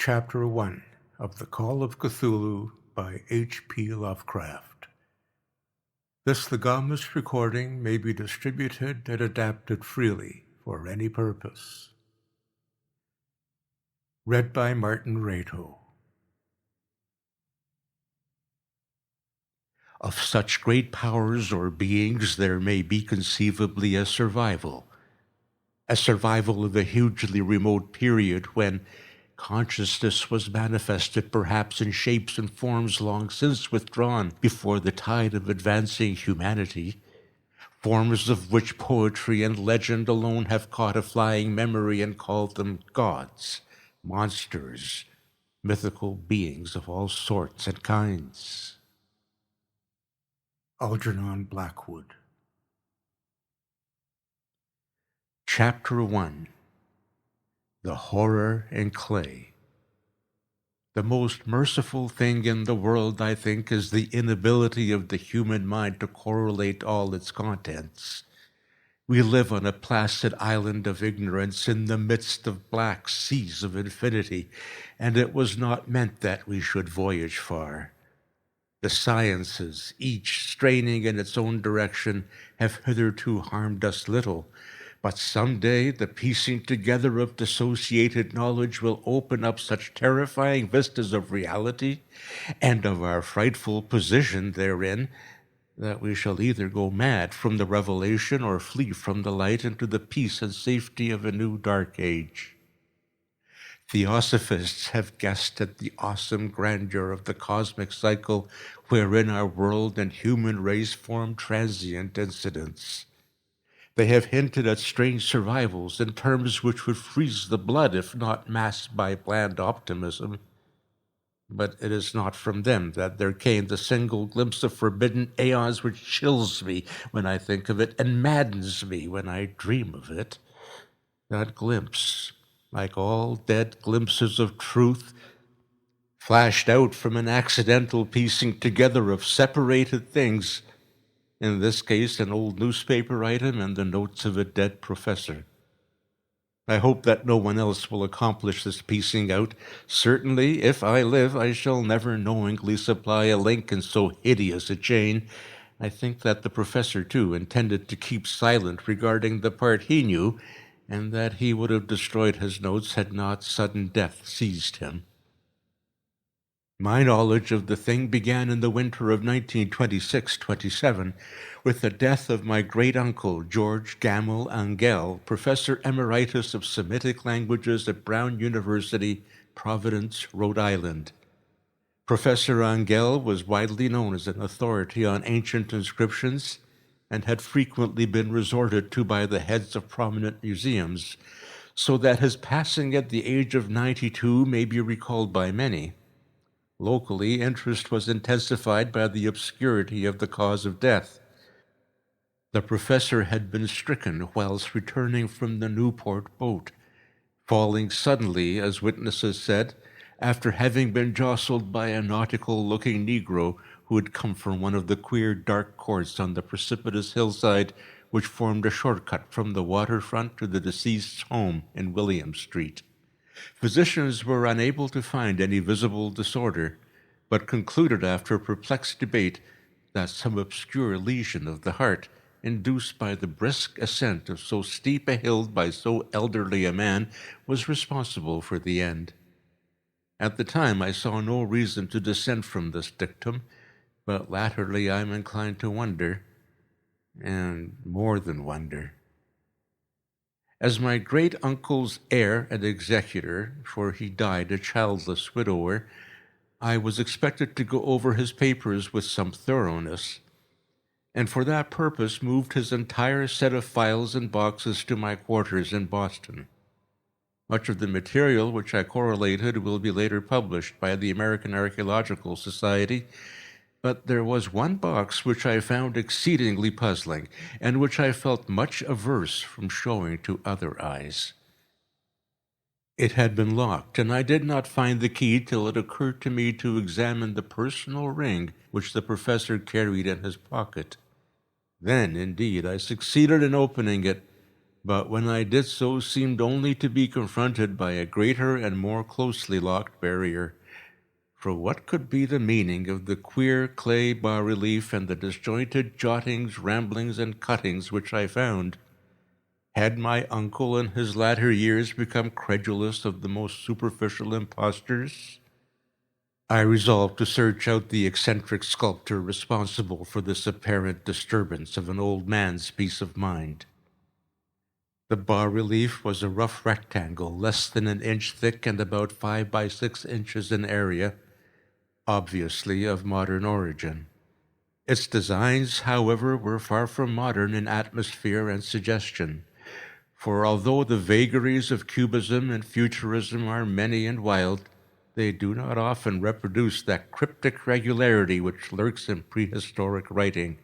Chapter 1 of the Call of Cthulhu by H.P. Lovecraft. This legamus recording may be distributed and adapted freely for any purpose. Read by Martin Rato. Of such great powers or beings there may be conceivably a survival of a hugely remote period when consciousness was manifested perhaps in shapes and forms long since withdrawn before the tide of advancing humanity, forms of which poetry and legend alone have caught a flying memory and called them gods, monsters, mythical beings of all sorts and kinds. Algernon Blackwood. Chapter 1. The Horror in Clay. The most merciful thing in the world, I think, is the inability of the human mind to correlate all its contents. We live on a placid island of ignorance in the midst of black seas of infinity, and it was not meant that we should voyage far. The sciences, each straining in its own direction, have hitherto harmed us little. But some day the piecing together of dissociated knowledge will open up such terrifying vistas of reality and of our frightful position therein that we shall either go mad from the revelation or flee from the light into the peace and safety of a new dark age. Theosophists have guessed at the awesome grandeur of the cosmic cycle wherein our world and human race form transient incidents. They have hinted at strange survivals in terms which would freeze the blood if not masked by bland optimism. But it is not from them that there came the single glimpse of forbidden aeons which chills me when I think of it and maddens me when I dream of it. That glimpse, like all dead glimpses of truth, flashed out from an accidental piecing together of separated things, in this case an old newspaper item and the notes of a dead professor. I hope that no one else will accomplish this piecing out. Certainly, if I live, I shall never knowingly supply a link in so hideous a chain. I think that the professor, too, intended to keep silent regarding the part he knew, and that he would have destroyed his notes had not sudden death seized him. My knowledge of the thing began in the winter of 1926-27, with the death of my great-uncle, George Gamel Angell, Professor Emeritus of Semitic Languages at Brown University, Providence, Rhode Island. Professor Angell was widely known as an authority on ancient inscriptions and had frequently been resorted to by the heads of prominent museums, so that his passing at the age of 92 may be recalled by many. Locally, interest was intensified by the obscurity of the cause of death. The professor had been stricken whilst returning from the Newport boat, falling suddenly, as witnesses said, after having been jostled by a nautical-looking Negro who had come from one of the queer dark courts on the precipitous hillside which formed a shortcut from the waterfront to the deceased's home in William Street. Physicians were unable to find any visible disorder, but concluded after perplexed debate that some obscure lesion of the heart, induced by the brisk ascent of so steep a hill by so elderly a man, was responsible for the end. At the time I saw no reason to dissent from this dictum, but latterly I am inclined to wonder, and more than wonder. As my great-uncle's heir and executor, for he died a childless widower, I was expected to go over his papers with some thoroughness, and for that purpose moved his entire set of files and boxes to my quarters in Boston. Much of the material which I correlated will be later published by the American Archaeological Society, but there was one box which I found exceedingly puzzling, and which I felt much averse from showing to other eyes. It had been locked, and I did not find the key till it occurred to me to examine the personal ring which the professor carried in his pocket. Then, indeed, I succeeded in opening it, but when I did so seemed only to be confronted by a greater and more closely locked barrier. For what could be the meaning of the queer clay bas-relief and the disjointed jottings, ramblings, and cuttings which I found? Had my uncle in his latter years become credulous of the most superficial impostors? I resolved to search out the eccentric sculptor responsible for this apparent disturbance of an old man's peace of mind. The bas-relief was a rough rectangle, less than an inch thick and about 5 by 6 inches in area, obviously of modern origin. Its designs, however, were far from modern in atmosphere and suggestion, for although the vagaries of cubism and futurism are many and wild, they do not often reproduce that cryptic regularity which lurks in prehistoric writing.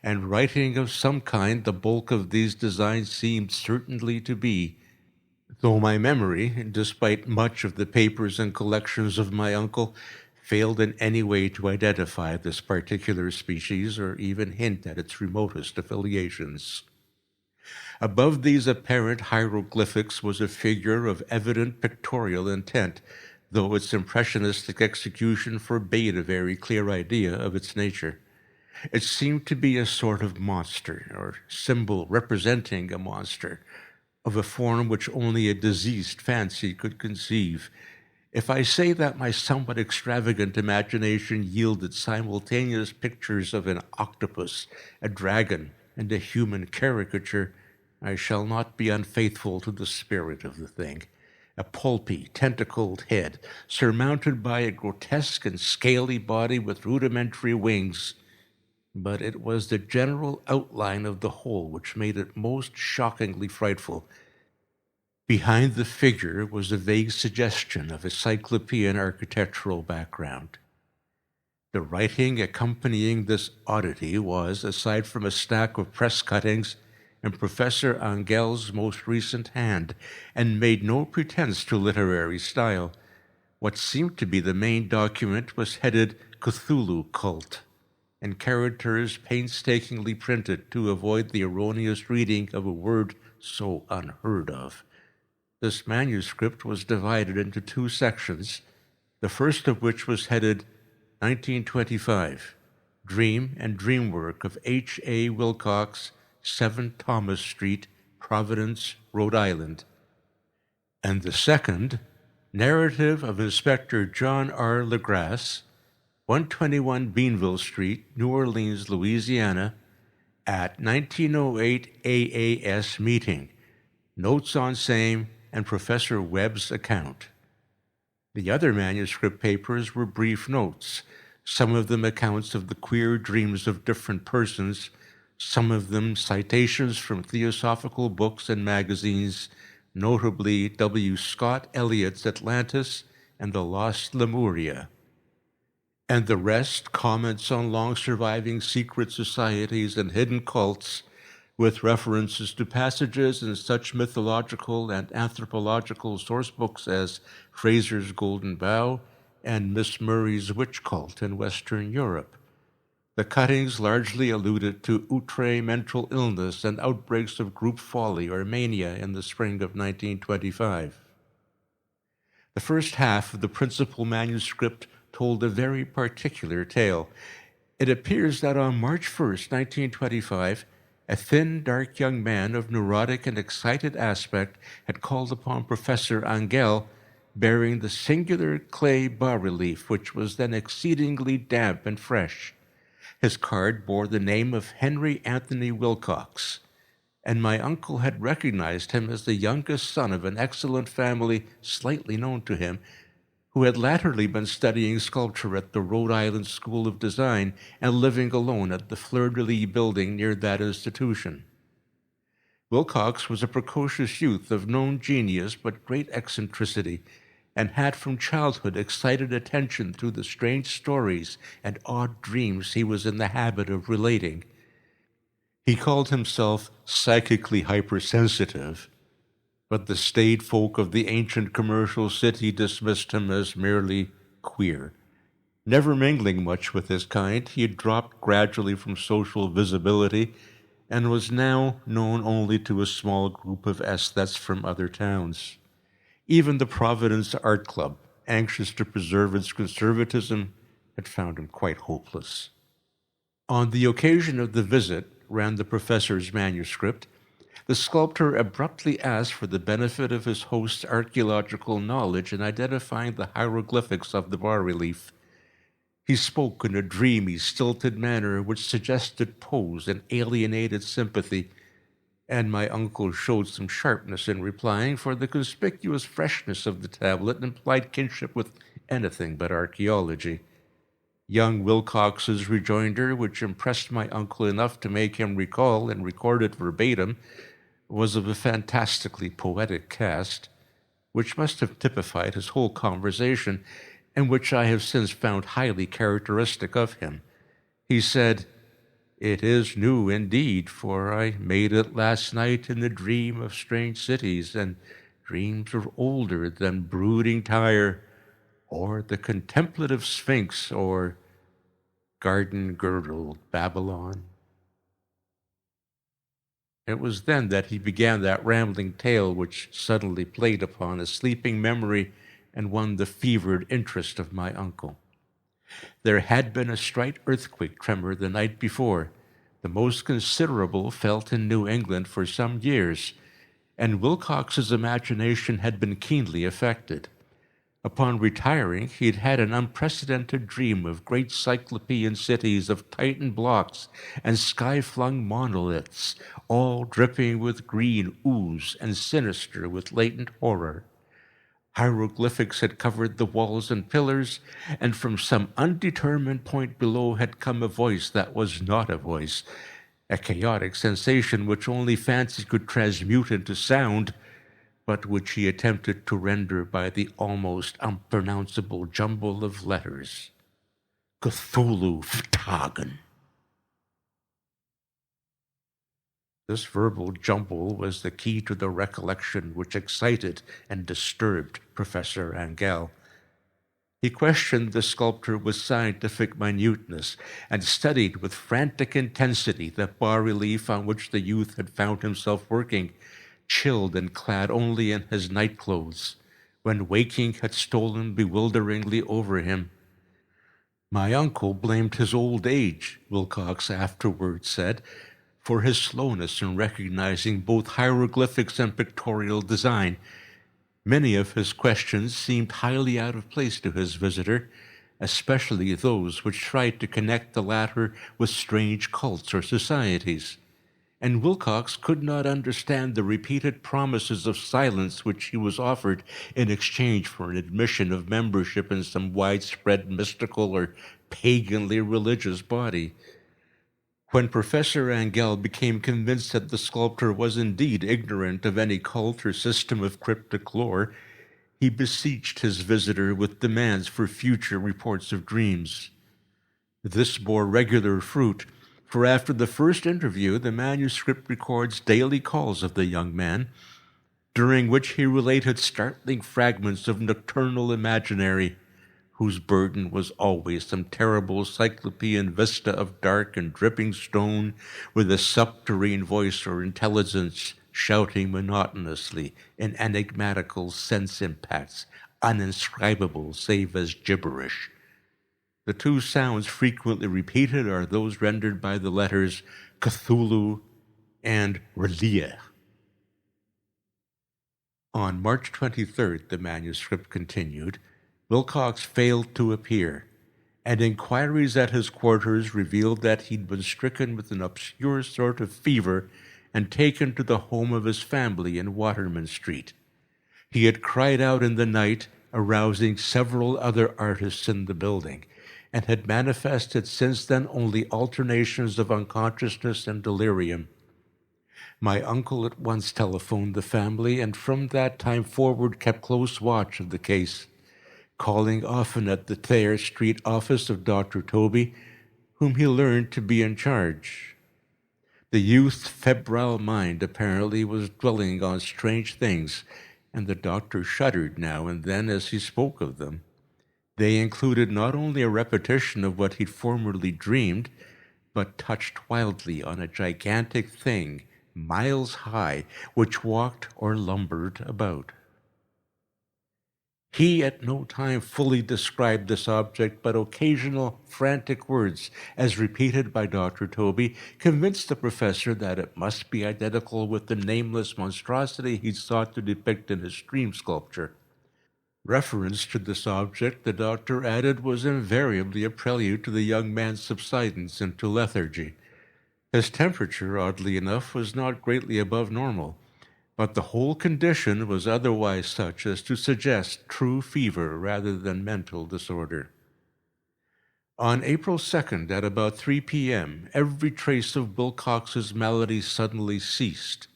And writing of some kind the bulk of these designs seemed certainly to be, though my memory, despite much of the papers and collections of my uncle, failed in any way to identify this particular species or even hint at its remotest affiliations. Above these apparent hieroglyphics was a figure of evident pictorial intent, though its impressionistic execution forbade a very clear idea of its nature. It seemed to be a sort of monster, or symbol representing a monster, of a form which only a diseased fancy could conceive. If I say that my somewhat extravagant imagination yielded simultaneous pictures of an octopus, a dragon, and a human caricature, I shall not be unfaithful to the spirit of the thing. A pulpy, tentacled head, surmounted by a grotesque and scaly body with rudimentary wings. But it was the general outline of the whole which made it most shockingly frightful. Behind the figure was a vague suggestion of a cyclopean architectural background. The writing accompanying this oddity was, aside from a stack of press cuttings, in Professor Angel's most recent hand, and made no pretense to literary style. What seemed to be the main document was headed Cthulhu Cult, in characters painstakingly printed to avoid the erroneous reading of a word so unheard of. This manuscript was divided into 2 sections, the first of which was headed 1925, Dream and Dreamwork of H. A. Wilcox, 7 Thomas Street, Providence, Rhode Island, and the second, Narrative of Inspector John R. Legrasse, 121 Beanville Street, New Orleans, Louisiana, at 1908 AAS meeting, notes on same, and Professor Webb's account. The other manuscript papers were brief notes, some of them accounts of the queer dreams of different persons, some of them citations from theosophical books and magazines, notably W. Scott Eliot's Atlantis and The Lost Lemuria, and the rest comments on long-surviving secret societies and hidden cults, with references to passages in such mythological and anthropological sourcebooks as Fraser's Golden Bough and Miss Murray's Witch Cult in Western Europe. The cuttings largely alluded to outre mental illness and outbreaks of group folly or mania in the spring of 1925. The first half of the principal manuscript told a very particular tale. It appears that on March 1st, 1925, a thin, dark young man of neurotic and excited aspect had called upon Professor Angel, bearing the singular clay bas-relief, which was then exceedingly damp and fresh. His card bore the name of Henry Anthony Wilcox, and my uncle had recognized him as the youngest son of an excellent family slightly known to him, who had latterly been studying sculpture at the Rhode Island School of Design and living alone at the Fleur-de-Lis building near that institution. Wilcox was a precocious youth of known genius but great eccentricity, and had from childhood excited attention through the strange stories and odd dreams he was in the habit of relating. He called himself psychically hypersensitive, but the staid folk of the ancient commercial city dismissed him as merely queer. Never mingling much with his kind, he had dropped gradually from social visibility and was now known only to a small group of aesthetes from other towns. Even the Providence Art Club, anxious to preserve its conservatism, had found him quite hopeless. On the occasion of the visit, ran the professor's manuscript, the sculptor abruptly asked for the benefit of his host's archaeological knowledge in identifying the hieroglyphics of the bas-relief. He spoke in a dreamy, stilted manner which suggested pose and alienated sympathy, and my uncle showed some sharpness in replying, for the conspicuous freshness of the tablet implied kinship with anything but archaeology. Young Wilcox's rejoinder, which impressed my uncle enough to make him recall and record it verbatim, was of a fantastically poetic cast, which must have typified his whole conversation, and which I have since found highly characteristic of him. He said, "It is new indeed, for I made it last night in the dream of strange cities, and dreams are older than brooding Tyre, or the contemplative Sphinx, or garden-girdled Babylon." It was then that he began that rambling tale which suddenly played upon a sleeping memory and won the fevered interest of my uncle. There had been a slight earthquake tremor the night before, the most considerable felt in New England for some years, and Wilcox's imagination had been keenly affected. Upon retiring, he had had an unprecedented dream of great cyclopean cities of Titan blocks and sky-flung monoliths, all dripping with green ooze and sinister with latent horror. Hieroglyphics had covered the walls and pillars, and from some undetermined point below had come a voice that was not a voice, a chaotic sensation which only fancy could transmute into sound, but which he attempted to render by the almost unpronounceable jumble of letters. Cthulhu Mythos. This verbal jumble was the key to the recollection which excited and disturbed Professor Angell. He questioned the sculptor with scientific minuteness and studied with frantic intensity the bas-relief on which the youth had found himself working, chilled and clad only in his night-clothes, when waking had stolen bewilderingly over him. My uncle blamed his old age, Wilcox afterwards said, for his slowness in recognizing both hieroglyphics and pictorial design. Many of his questions seemed highly out of place to his visitor, especially those which tried to connect the latter with strange cults or societies. And Wilcox could not understand the repeated promises of silence which he was offered in exchange for an admission of membership in some widespread mystical or paganly religious body. When Professor Angell became convinced that the sculptor was indeed ignorant of any cult or system of cryptic lore, he besieged his visitor with demands for future reports of dreams. This bore regular fruit, for after the first interview, the manuscript records daily calls of the young man, during which he related startling fragments of nocturnal imaginary, whose burden was always some terrible cyclopean vista of dark and dripping stone, with a subterranean voice or intelligence shouting monotonously in enigmatical sense impacts, uninscribable save as gibberish. The two sounds frequently repeated are those rendered by the letters Cthulhu and Relia. On March 23rd, the manuscript continued, Wilcox failed to appear, and inquiries at his quarters revealed that he'd been stricken with an obscure sort of fever and taken to the home of his family in Waterman Street. He had cried out in the night, arousing several other artists in the building, and had manifested since then only alternations of unconsciousness and delirium. My uncle at once telephoned the family, and from that time forward kept close watch of the case, calling often at the Thayer Street office of Dr. Toby, whom he learned to be in charge. The youth's febrile mind apparently was dwelling on strange things, and the doctor shuddered now and then as he spoke of them. They included not only a repetition of what he'd formerly dreamed, but touched wildly on a gigantic thing, miles high, which walked or lumbered about. He at no time fully described this object, but occasional frantic words, as repeated by Dr. Toby, convinced the professor that it must be identical with the nameless monstrosity he sought to depict in his dream sculpture. Reference to this object, the doctor added, was invariably a prelude to the young man's subsidence into lethargy. His temperature, oddly enough, was not greatly above normal, but the whole condition was otherwise such as to suggest true fever rather than mental disorder. On April 2nd, at about 3 p.m., every trace of Wilcox's malady suddenly ceased.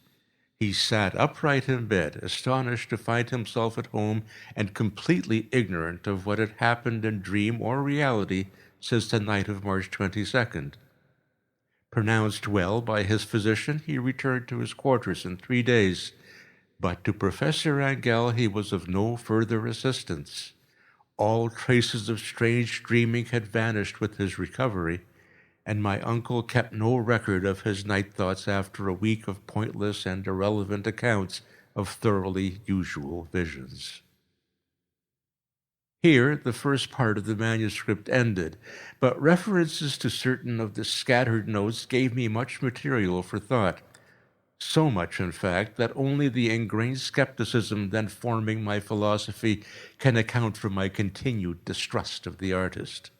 He sat upright in bed, astonished to find himself at home and completely ignorant of what had happened in dream or reality since the night of March 22nd. Pronounced well by his physician, he returned to his quarters in 3 days, but to Professor Angell he was of no further assistance. All traces of strange dreaming had vanished with his recovery, and my uncle kept no record of his night thoughts after a week of pointless and irrelevant accounts of thoroughly usual visions. Here the first part of the manuscript ended, but references to certain of the scattered notes gave me much material for thought. So much, in fact, that only the ingrained skepticism then forming my philosophy can account for my continued distrust of the artist.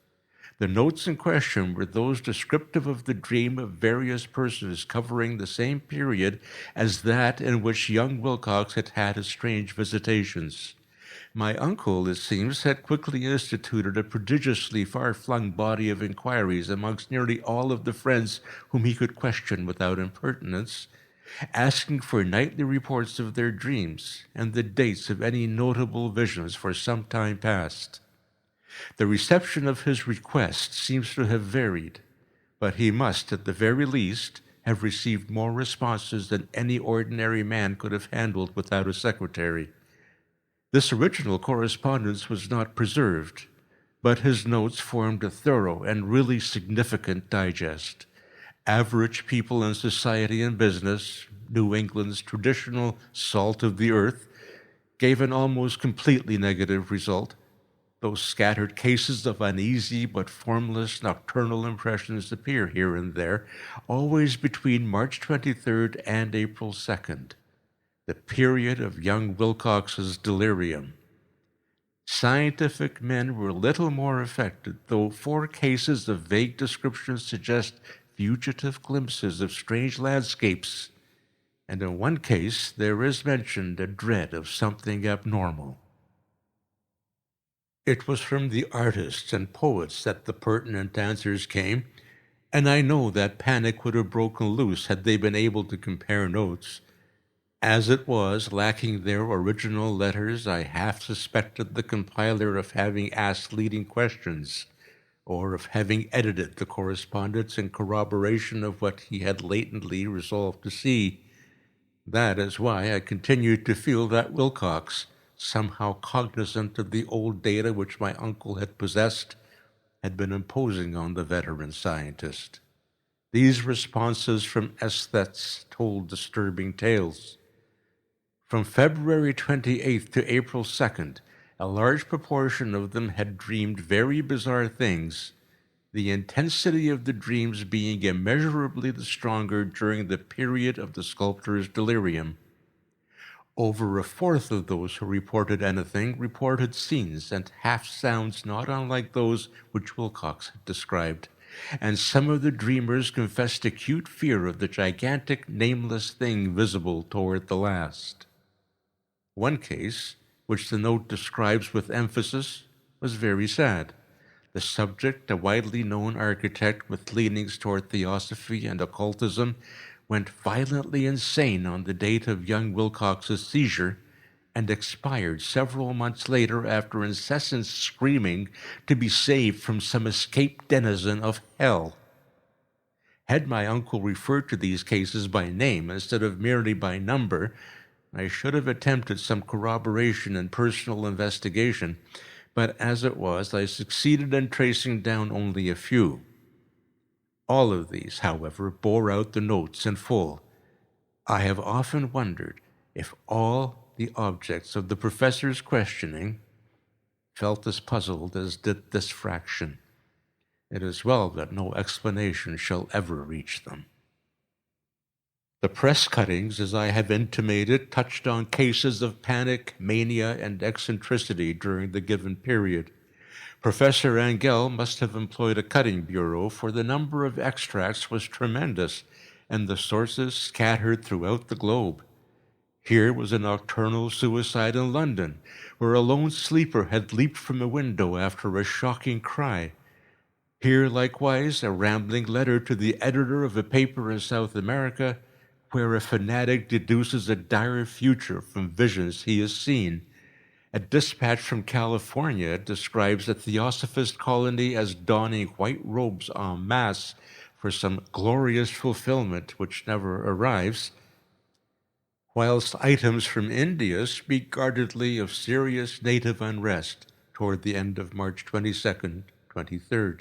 The notes in question were those descriptive of the dream of various persons covering the same period as that in which young Wilcox had had his strange visitations. My uncle, it seems, had quickly instituted a prodigiously far-flung body of inquiries amongst nearly all of the friends whom he could question without impertinence, asking for nightly reports of their dreams and the dates of any notable visions for some time past. The reception of his request seems to have varied, but he must, at the very least, have received more responses than any ordinary man could have handled without a secretary. This original correspondence was not preserved, but his notes formed a thorough and really significant digest. Average people in society and business, New England's traditional salt of the earth, gave an almost completely negative result. Those scattered cases of uneasy but formless nocturnal impressions appear here and there, always between March 23rd and April 2nd, the period of young Wilcox's delirium. Scientific men were little more affected, though 4 cases of vague descriptions suggest fugitive glimpses of strange landscapes, and in one case there is mentioned a dread of something abnormal. It was from the artists and poets that the pertinent answers came, and I know that panic would have broken loose had they been able to compare notes. As it was, lacking their original letters, I half suspected the compiler of having asked leading questions, or of having edited the correspondence in corroboration of what he had latently resolved to see. That is why I continued to feel that Wilcox, somehow cognizant of the old data which my uncle had possessed, had been imposing on the veteran scientist. These responses from aesthetes told disturbing tales. From February 28th to April 2nd, a large proportion of them had dreamed very bizarre things, the intensity of the dreams being immeasurably the stronger during the period of the sculptor's delirium. Over a fourth of those who reported anything reported scenes and half-sounds not unlike those which Wilcox had described, and some of the dreamers confessed acute fear of the gigantic, nameless thing visible toward the last. One case, which the note describes with emphasis, was very sad. The subject, a widely known architect with leanings toward theosophy and occultism, went violently insane on the date of young Wilcox's seizure and expired several months later after incessant screaming to be saved from some escaped denizen of hell. Had my uncle referred to these cases by name instead of merely by number, I should have attempted some corroboration and personal investigation, but as it was, I succeeded in tracing down only a few. All of these, however, bore out the notes in full. I have often wondered if all the objects of the professor's questioning felt as puzzled as did this fraction. It is well that no explanation shall ever reach them. The press cuttings, as I have intimated, touched on cases of panic, mania, and eccentricity during the given period. Professor Angell must have employed a cutting bureau, for the number of extracts was tremendous, and the sources scattered throughout the globe. Here was a nocturnal suicide in London, where a lone sleeper had leaped from a window after a shocking cry. Here, likewise, a rambling letter to the editor of a paper in South America, where a fanatic deduces a dire future from visions he has seen. A dispatch from California describes a theosophist colony as donning white robes en masse for some glorious fulfillment which never arrives, whilst items from India speak guardedly of serious native unrest toward the end of March 22nd, 23rd.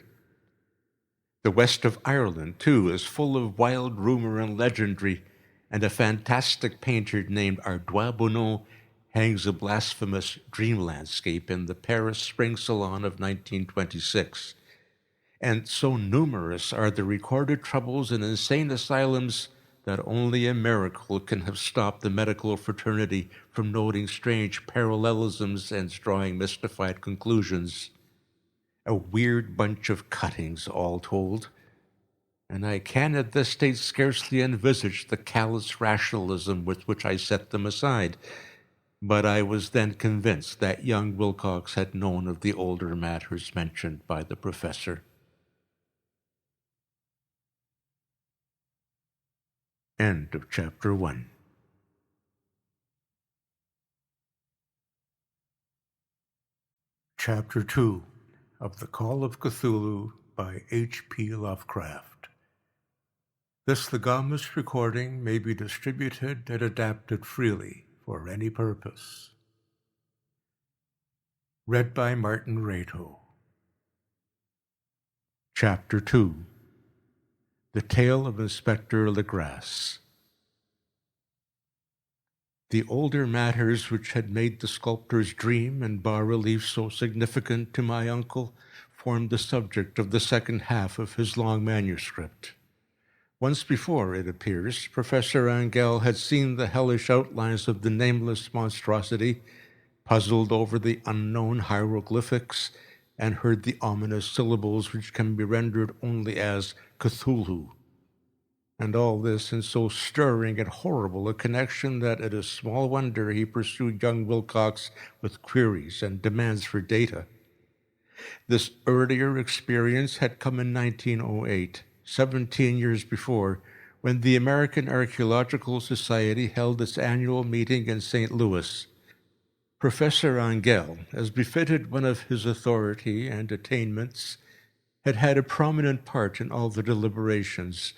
The west of Ireland, too, is full of wild rumor and legendry, and a fantastic painter named Ardois Bonneau hangs a blasphemous dream landscape in the Paris Spring Salon of 1926. And so numerous are the recorded troubles in insane asylums that only a miracle can have stopped the medical fraternity from noting strange parallelisms and drawing mystified conclusions. A weird bunch of cuttings, all told. And I can at this stage scarcely envisage the callous rationalism with which I set them aside. But I was then convinced that young Wilcox had known of the older matters mentioned by the professor. End of Chapter 1. Chapter 2 of The Call of Cthulhu by H.P. Lovecraft. This legamus recording may be distributed and adapted freely for any purpose. Read by Martin Rato. Chapter 2. The Tale of Inspector Legrasse. The older matters which had made the sculptor's dream and bas-relief so significant to my uncle formed the subject of the second half of his long manuscript. Once before, it appears, Professor Angell had seen the hellish outlines of the nameless monstrosity, puzzled over the unknown hieroglyphics, and heard the ominous syllables which can be rendered only as Cthulhu. And all this in so stirring and horrible a connection that it is small wonder he pursued young Wilcox with queries and demands for data. This earlier experience had come in 1908, 17 years before, when the American Archaeological Society held its annual meeting in St. Louis. Professor Angell, as befitted one of his authority and attainments, had had a prominent part in all the deliberations,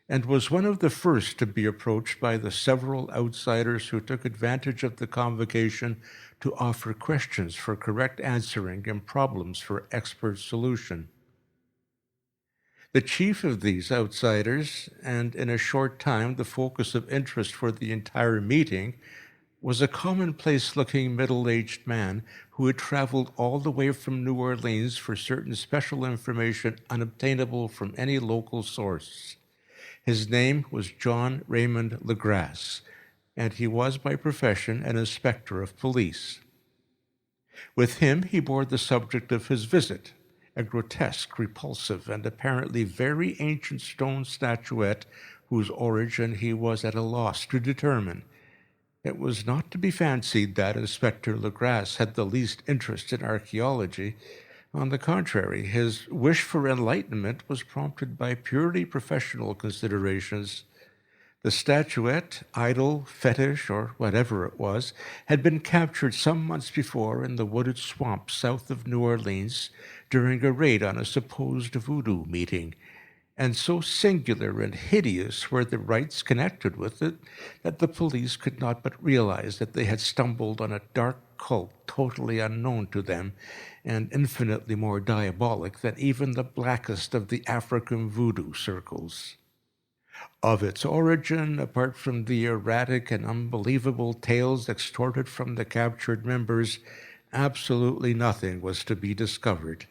and was one of the first to be approached by the several outsiders who took advantage of the convocation to offer questions for correct answering and problems for expert solution. The chief of these outsiders, and in a short time the focus of interest for the entire meeting, was a commonplace-looking middle-aged man who had traveled all the way from New Orleans for certain special information unobtainable from any local source. His name was John Raymond Legrasse, and he was by profession an inspector of police. With him he bore the subject of his visit, a grotesque, repulsive, and apparently very ancient stone statuette whose origin he was at a loss to determine. It was not to be fancied that Inspector Legrasse had the least interest in archaeology. On the contrary, his wish for enlightenment was prompted by purely professional considerations. The statuette, idol, fetish, or whatever it was, had been captured some months before in the wooded swamps south of New Orleans during a raid on a supposed voodoo meeting, and so singular and hideous were the rites connected with it that the police could not but realize that they had stumbled on a dark cult totally unknown to them and infinitely more diabolic than even the blackest of the African voodoo circles. Of its origin, apart from the erratic and unbelievable tales extorted from the captured members, absolutely nothing was to be discovered.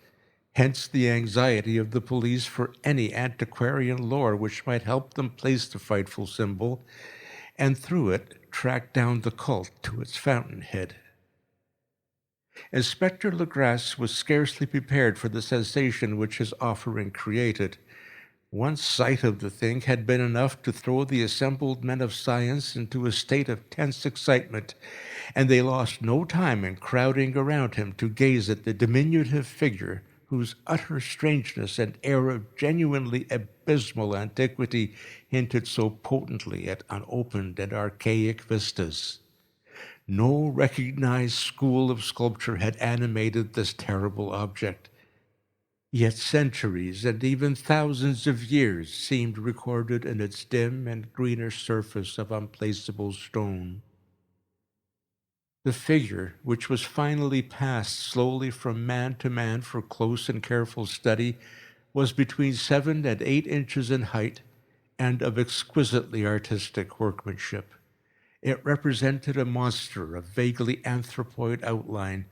Hence the anxiety of the police for any antiquarian lore which might help them place the frightful symbol, and through it track down the cult to its fountainhead. Inspector Legrasse was scarcely prepared for the sensation which his offering created. One sight of the thing had been enough to throw the assembled men of science into a state of tense excitement, and they lost no time in crowding around him to gaze at the diminutive figure whose utter strangeness and air of genuinely abysmal antiquity hinted so potently at unopened and archaic vistas. No recognized school of sculpture had animated this terrible object, yet centuries and even thousands of years seemed recorded in its dim and greenish surface of unplaceable stone. The figure, which was finally passed slowly from man to man for close and careful study, was between 7 and 8 inches in height and of exquisitely artistic workmanship. It represented a monster of vaguely anthropoid outline,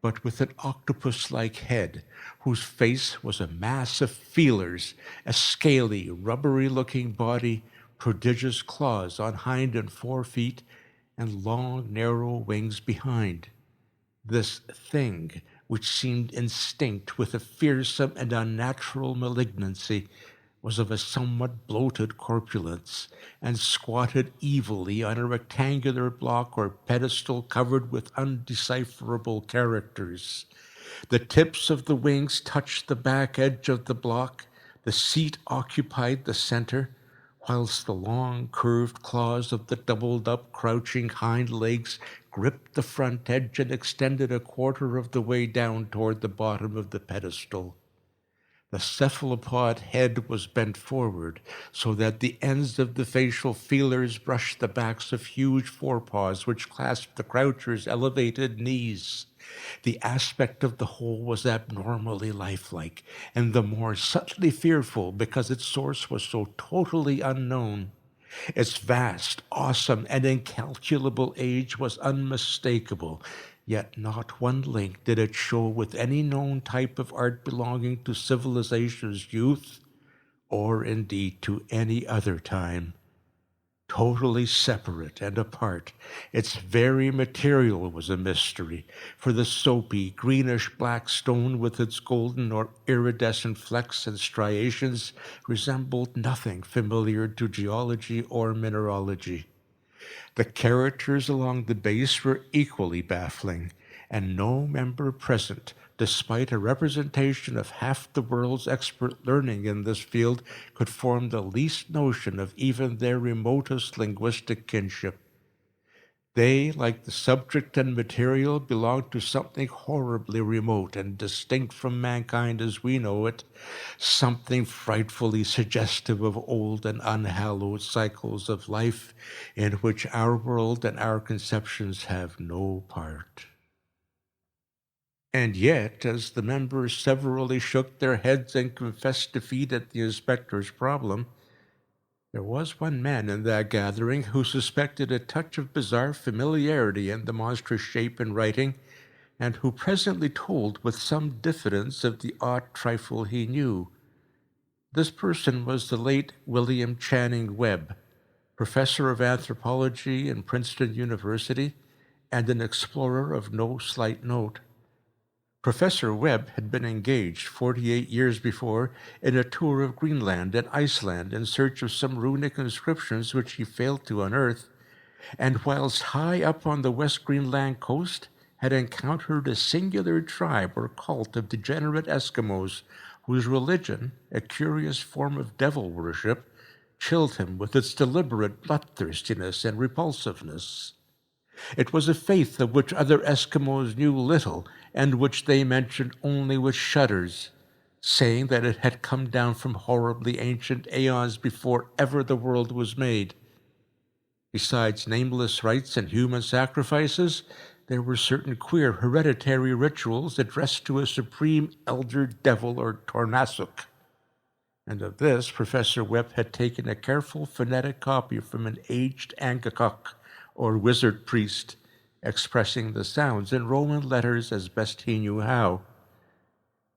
but with an octopus-like head, whose face was a mass of feelers, a scaly, rubbery-looking body, prodigious claws on hind and fore feet, and long, narrow wings behind. This thing, which seemed instinct with a fearsome and unnatural malignancy, was of a somewhat bloated corpulence, and squatted evilly on a rectangular block or pedestal covered with undecipherable characters. The tips of the wings touched the back edge of the block, the seat occupied the center, whilst the long, curved claws of the doubled-up, crouching hind legs gripped the front edge and extended a quarter of the way down toward the bottom of the pedestal. The cephalopod head was bent forward, so that the ends of the facial feelers brushed the backs of huge forepaws which clasped the croucher's elevated knees. The aspect of the whole was abnormally lifelike, and the more subtly fearful because its source was so totally unknown. Its vast, awesome, and incalculable age was unmistakable, yet not one link did it show with any known type of art belonging to civilization's youth, or indeed to any other time. Totally separate and apart, its very material was a mystery, for the soapy, greenish-black stone with its golden or iridescent flecks and striations resembled nothing familiar to geology or mineralogy. The characters along the base were equally baffling, and no member present, despite a representation of half the world's expert learning in this field, could form the least notion of even their remotest linguistic kinship. They, like the subject and material, belonged to something horribly remote and distinct from mankind as we know it, something frightfully suggestive of old and unhallowed cycles of life in which our world and our conceptions have no part. And yet, as the members severally shook their heads and confessed defeat at the inspector's problem, there was one man in that gathering who suspected a touch of bizarre familiarity in the monstrous shape and writing, and who presently told with some diffidence of the odd trifle he knew. This person was the late William Channing Webb, professor of anthropology in Princeton University and an explorer of no slight note. Professor Webb had been engaged 48 years before in a tour of Greenland and Iceland in search of some runic inscriptions which he failed to unearth, and whilst high up on the West Greenland coast had encountered a singular tribe or cult of degenerate Eskimos whose religion, a curious form of devil worship, chilled him with its deliberate bloodthirstiness and repulsiveness. It was a faith of which other Eskimos knew little, and which they mentioned only with shudders, saying that it had come down from horribly ancient aeons before ever the world was made. Besides nameless rites and human sacrifices, there were certain queer hereditary rituals addressed to a supreme elder devil or tornasuk. And of this, Professor Webb had taken a careful phonetic copy from an aged Angakok, or wizard priest, expressing the sounds in Roman letters as best he knew how.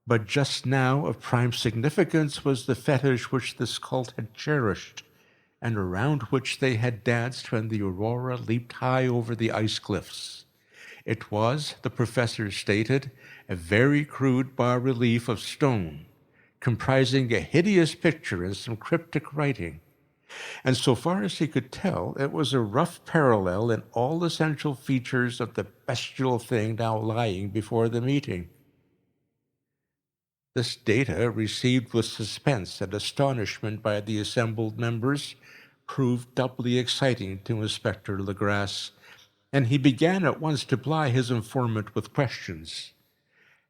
But just now of prime significance was the fetish which this cult had cherished, and around which they had danced when the aurora leaped high over the ice cliffs. It was, the professor stated, a very crude bas-relief of stone, comprising a hideous picture and some cryptic writing. And so far as he could tell, it was a rough parallel in all essential features of the bestial thing now lying before the meeting. This data, received with suspense and astonishment by the assembled members, proved doubly exciting to Inspector Legrasse, and he began at once to ply his informant with questions.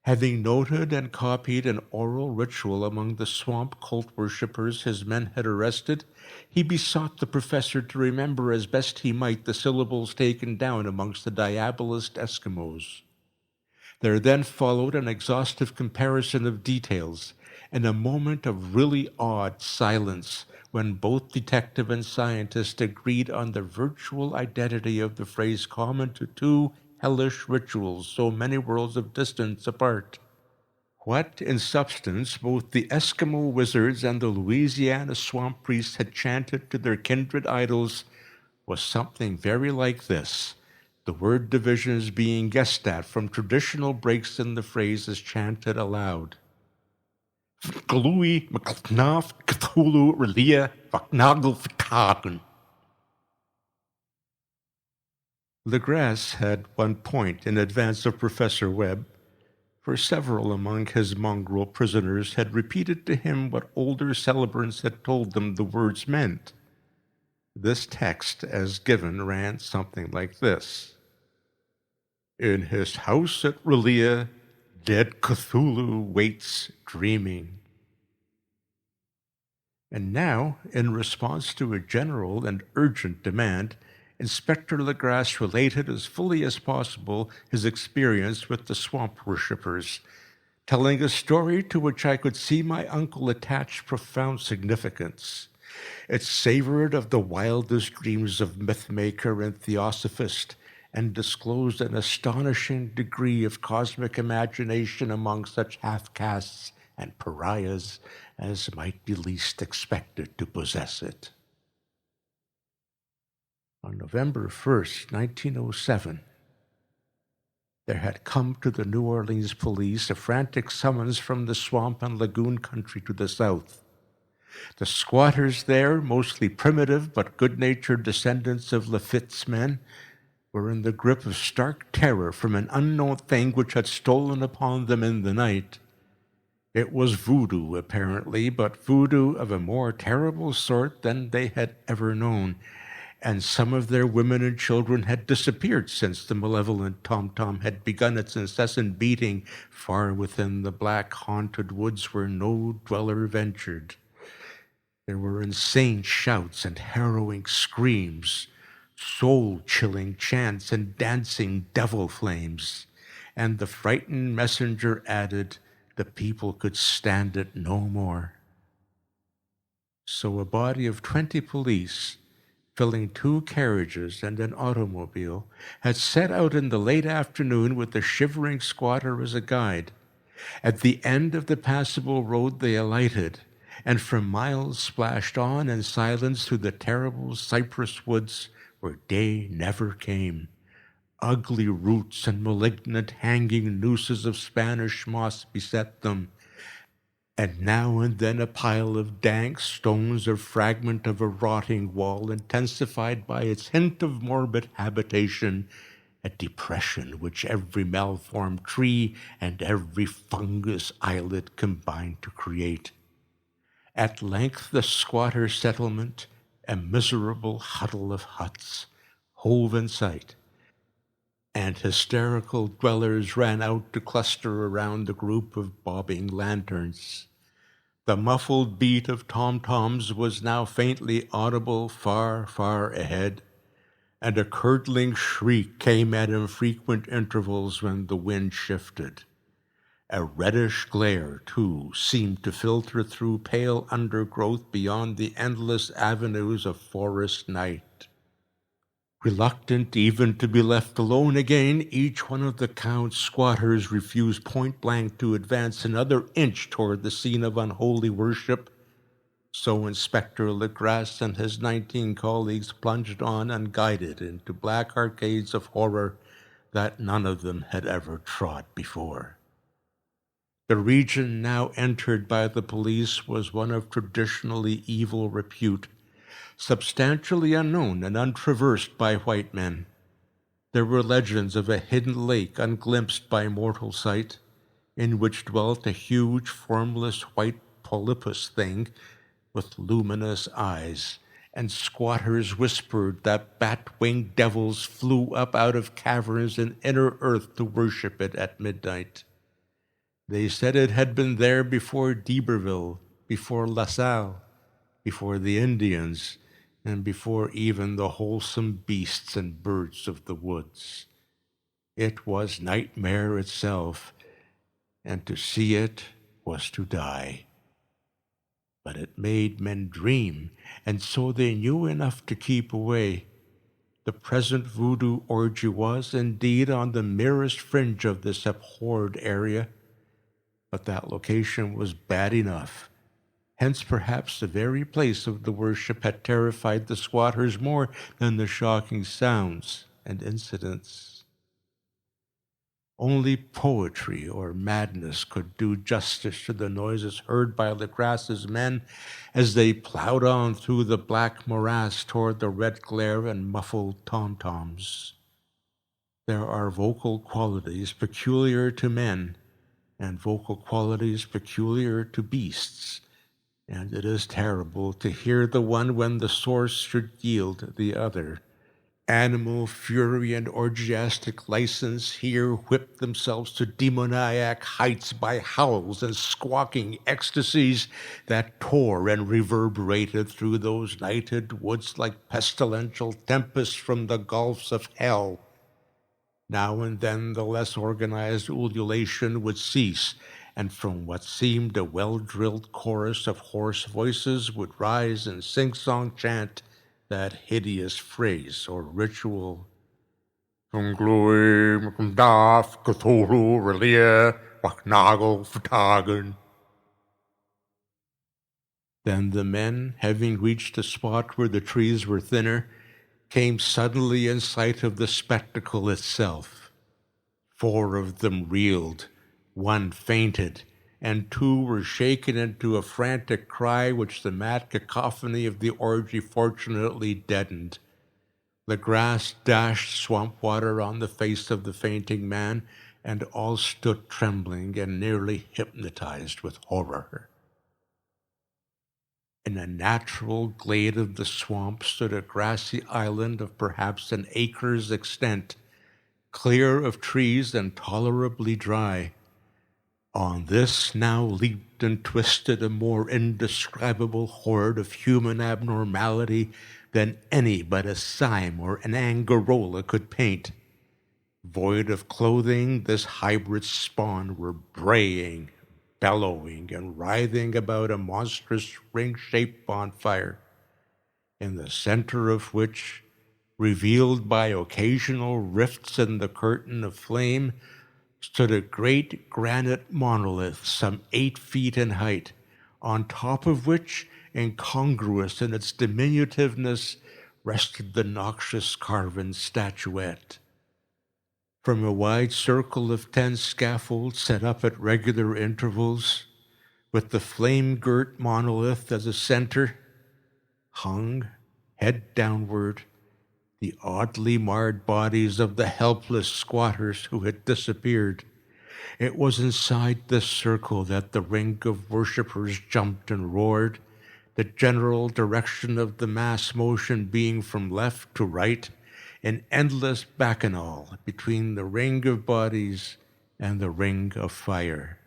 Having noted and copied an oral ritual among the swamp cult worshippers his men had arrested, he besought the professor to remember as best he might the syllables taken down amongst the diabolist Eskimos. There then followed an exhaustive comparison of details, and a moment of really awed silence when both detective and scientist agreed on the virtual identity of the phrase common to two hellish rituals so many worlds of distance apart. What, in substance, both the Eskimo wizards and the Louisiana swamp priests had chanted to their kindred idols was something very like this, the word divisions being guessed at from traditional breaks in the phrase as chanted aloud. Glui Mcnaf Cthulhu Relia Vaknagel Fitagen. Legrasse had one point in advance of Professor Webb, for several among his mongrel prisoners had repeated to him what older celebrants had told them the words meant. This text, as given, ran something like this. In his house at Relia, dead Cthulhu waits dreaming. And now, in response to a general and urgent demand, Inspector Legrasse related as fully as possible his experience with the swamp worshippers, telling a story to which I could see my uncle attach profound significance. It savored of the wildest dreams of mythmaker and theosophist, and disclosed an astonishing degree of cosmic imagination among such half-castes and pariahs as might be least expected to possess it. On November 1st, 1907, there had come to the New Orleans police a frantic summons from the swamp and lagoon country to the south. The squatters there, mostly primitive but good-natured descendants of Lafitte's men, were in the grip of stark terror from an unknown thing which had stolen upon them in the night. It was voodoo, apparently, but voodoo of a more terrible sort than they had ever known, and some of their women and children had disappeared since the malevolent tom-tom had begun its incessant beating far within the black haunted woods where no dweller ventured. There were insane shouts and harrowing screams, soul-chilling chants and dancing devil flames, and the frightened messenger added, the people could stand it no more. So a body of 20 police, filling 2 carriages and an automobile, had set out in the late afternoon with the shivering squatter as a guide. At the end of the passable road they alighted, and for miles splashed on in silence through the terrible cypress woods where day never came. Ugly roots and malignant hanging nooses of Spanish moss beset them, and now and then a pile of dank stones or fragment of a rotting wall, intensified by its hint of morbid habitation, a depression which every malformed tree and every fungus islet combined to create. At length the squatter settlement, a miserable huddle of huts, hove in sight, and hysterical dwellers ran out to cluster around the group of bobbing lanterns. The muffled beat of tom-toms was now faintly audible far, far ahead. and a curdling shriek came at infrequent intervals when the wind shifted. A reddish glare, too, seemed to filter through pale undergrowth beyond the endless avenues of forest night. Reluctant even to be left alone again, each one of the Count's squatters refused point-blank to advance another inch toward the scene of unholy worship. So Inspector Legrasse and his 19 colleagues plunged on unguided into black arcades of horror that none of them had ever trod before. The region now entered by the police was one of traditionally evil repute, substantially unknown and untraversed by white men. There were legends of a hidden lake unglimpsed by mortal sight, in which dwelt a huge, formless white polypus thing with luminous eyes, and squatters whispered that bat-winged devils flew up out of caverns in inner earth to worship it at midnight. They said it had been there before d'Iberville, before La Salle, before the Indians, and before even the wholesome beasts and birds of the woods. It was nightmare itself, and to see it was to die. But it made men dream, and so they knew enough to keep away. The present voodoo orgy was, indeed, on the merest fringe of this abhorred area, but that location was bad enough. Hence, perhaps, the very place of the worship had terrified the squatters more than the shocking sounds and incidents. Only poetry or madness could do justice to the noises heard by Legrasse's men as they plowed on through the black morass toward the red glare and muffled tom-toms. There are vocal qualities peculiar to men and vocal qualities peculiar to beasts, and it is terrible to hear the one when the source should yield the other. Animal fury and orgiastic license here whipped themselves to demoniac heights by howls and squawking ecstasies that tore and reverberated through those nighted woods like pestilential tempests from the gulfs of hell. Now and then the less organized ululation would cease, and from what seemed a well-drilled chorus of hoarse voices would rise in sing-song chant that hideous phrase or ritual. Then the men, having reached a spot where the trees were thinner, came suddenly in sight of the spectacle itself. 4 of them reeled, 1 fainted, and 2 were shaken into a frantic cry which the mad cacophony of the orgy fortunately deadened. Legrasse dashed swamp water on the face of the fainting man, and all stood trembling and nearly hypnotized with horror. In a natural glade of the swamp stood a grassy island of perhaps an acre's extent, clear of trees and tolerably dry. On this now leaped and twisted a more indescribable horde of human abnormality than any but a Sime or an Angarola could paint. Void of clothing, this hybrid spawn were braying, bellowing, and writhing about a monstrous ring-shaped bonfire, in the center of which, revealed by occasional rifts in the curtain of flame, stood a great granite monolith some 8 feet in height, on top of which, incongruous in its diminutiveness, rested the noxious carven statuette. From a wide circle of 10 scaffolds set up at regular intervals, with the flame-girt monolith as a center, hung, head downward, the oddly marred bodies of the helpless squatters who had disappeared. It was inside this circle that the ring of worshippers jumped and roared, the general direction of the mass motion being from left to right, an endless bacchanal between the ring of bodies and the ring of fire.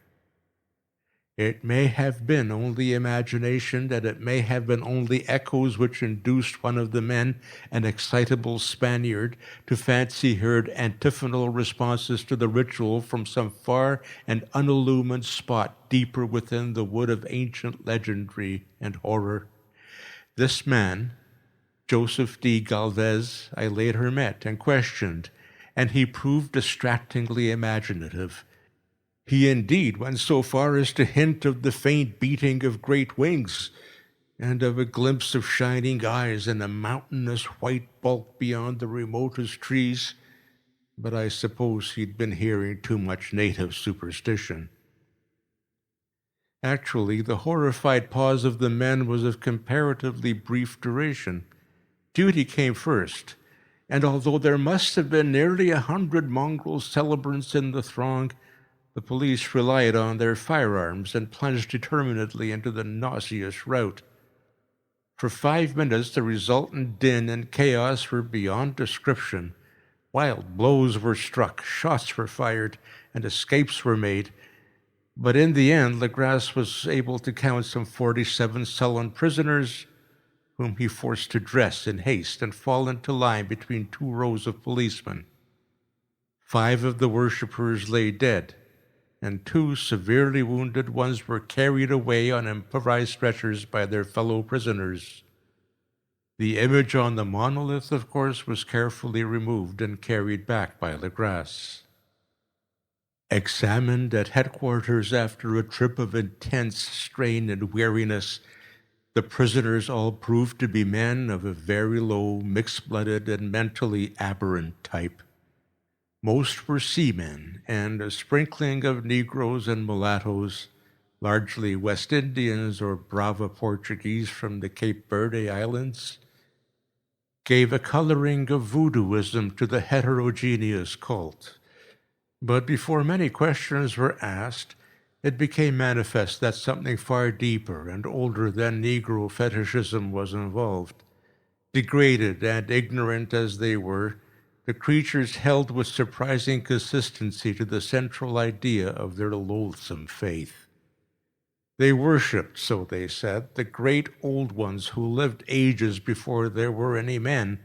It may have been only imagination, and it may have been only echoes which induced one of the men, an excitable Spaniard, to fancy he heard antiphonal responses to the ritual from some far and unillumined spot deeper within the wood of ancient legendary and horror. This man, Joseph D. Galvez, I later met and questioned, and he proved distractingly imaginative. He indeed went so far as to hint of the faint beating of great wings, and of a glimpse of shining eyes and a mountainous white bulk beyond the remotest trees, but I suppose he'd been hearing too much native superstition. Actually, the horrified pause of the men was of comparatively brief duration. Duty came first, and although there must have been nearly 100 mongrel celebrants in the throng, the police relied on their firearms and plunged determinedly into the nauseous rout. For 5 minutes, the resultant din and chaos were beyond description. Wild blows were struck, shots were fired, and escapes were made. But in the end, Legras was able to count some 47 sullen prisoners, whom he forced to dress in haste and fall into line between 2 rows of policemen. 5 of the worshippers lay dead, and 2 severely wounded ones were carried away on improvised stretchers by their fellow prisoners. The image on the monolith, of course, was carefully removed and carried back by Legras. Examined at headquarters after a trip of intense strain and weariness, the prisoners all proved to be men of a very low, mixed-blooded, and mentally aberrant type. Most were seamen, and a sprinkling of Negroes and mulattoes, largely West Indians or Brava Portuguese from the Cape Verde Islands, gave a coloring of voodooism to the heterogeneous cult. But before many questions were asked, it became manifest that something far deeper and older than Negro fetishism was involved. Degraded and ignorant as they were, the creatures held with surprising consistency to the central idea of their loathsome faith. They worshipped, so they said, the great old ones who lived ages before there were any men,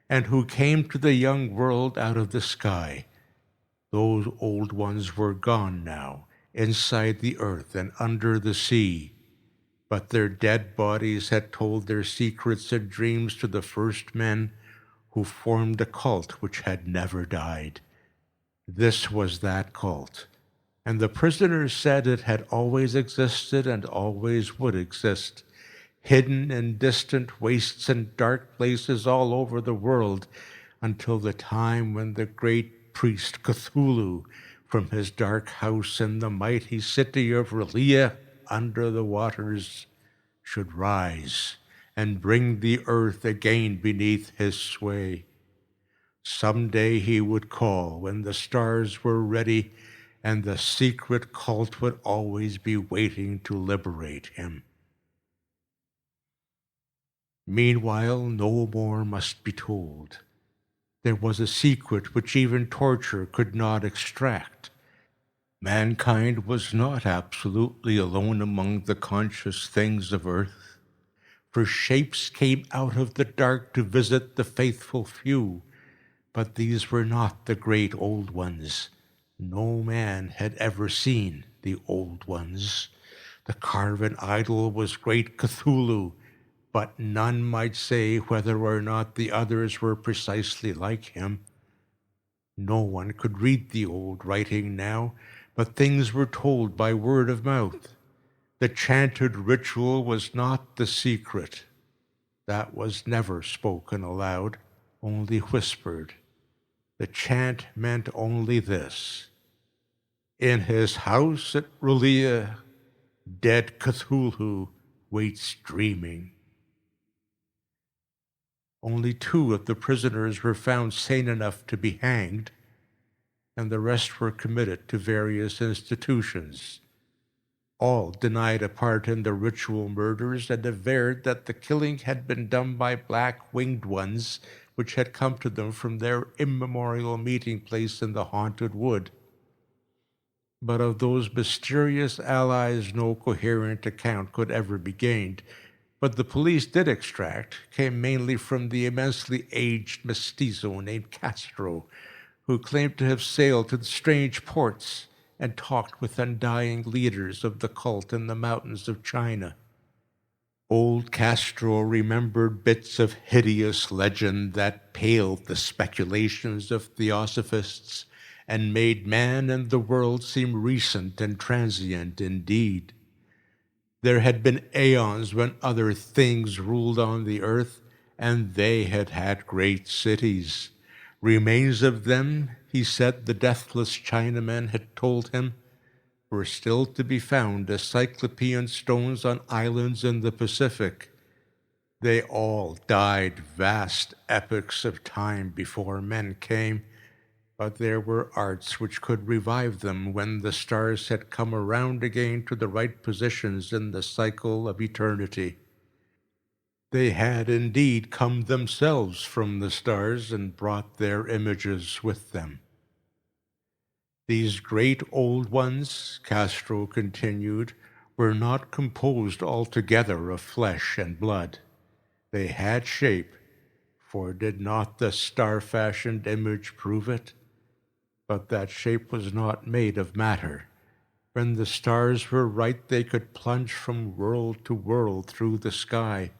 and who came to the young world out of the sky. Those old ones were gone now, inside the earth and under the sea, but their dead bodies had told their secrets and dreams to the first men who formed a cult which had never died. This was that cult, and the prisoners said it had always existed and always would exist, hidden in distant wastes and dark places all over the world, until the time when the great priest Cthulhu, from his dark house in the mighty city of Relia under the waters, should rise and bring the earth again beneath his sway. Some day he would call when the stars were ready, and the secret cult would always be waiting to liberate him. Meanwhile, no more must be told. There was a secret which even torture could not extract. Mankind was not absolutely alone among the conscious things of earth, for shapes came out of the dark to visit the faithful few, but these were not the great old ones. No man had ever seen the old ones. The carven idol was great Cthulhu, but none might say whether or not the others were precisely like him. No one could read the old writing now, but things were told by word of mouth. The chanted ritual was not the secret. That was never spoken aloud, only whispered. The chant meant only this: in his house at Relia, dead Cthulhu waits dreaming. Only 2 of the prisoners were found sane enough to be hanged, and the rest were committed to various institutions. All denied a part in the ritual murders and averred that the killing had been done by black-winged ones which had come to them from their immemorial meeting place in the haunted wood. but of those mysterious allies no coherent account could ever be gained. But the police did extract came mainly from the immensely aged mestizo named Castro, who claimed to have sailed to the strange ports and talked with undying leaders of the cult in the mountains of China. Old Castro remembered bits of hideous legend that paled the speculations of theosophists and made man and the world seem recent and transient indeed. There had been aeons when other things ruled on the earth, and they had had great cities. Remains of them, he said the deathless Chinamen had told him, were still to be found as cyclopean stones on islands in the Pacific. They all died vast epochs of time before men came, but there were arts which could revive them when the stars had come around again to the right positions in the cycle of eternity. They had indeed come themselves from the stars and brought their images with them. These great old ones, Castro continued, were not composed altogether of flesh and blood. They had shape, for did not the star-fashioned image prove it? But that shape was not made of matter. When the stars were right, they could plunge from world to world through the sky.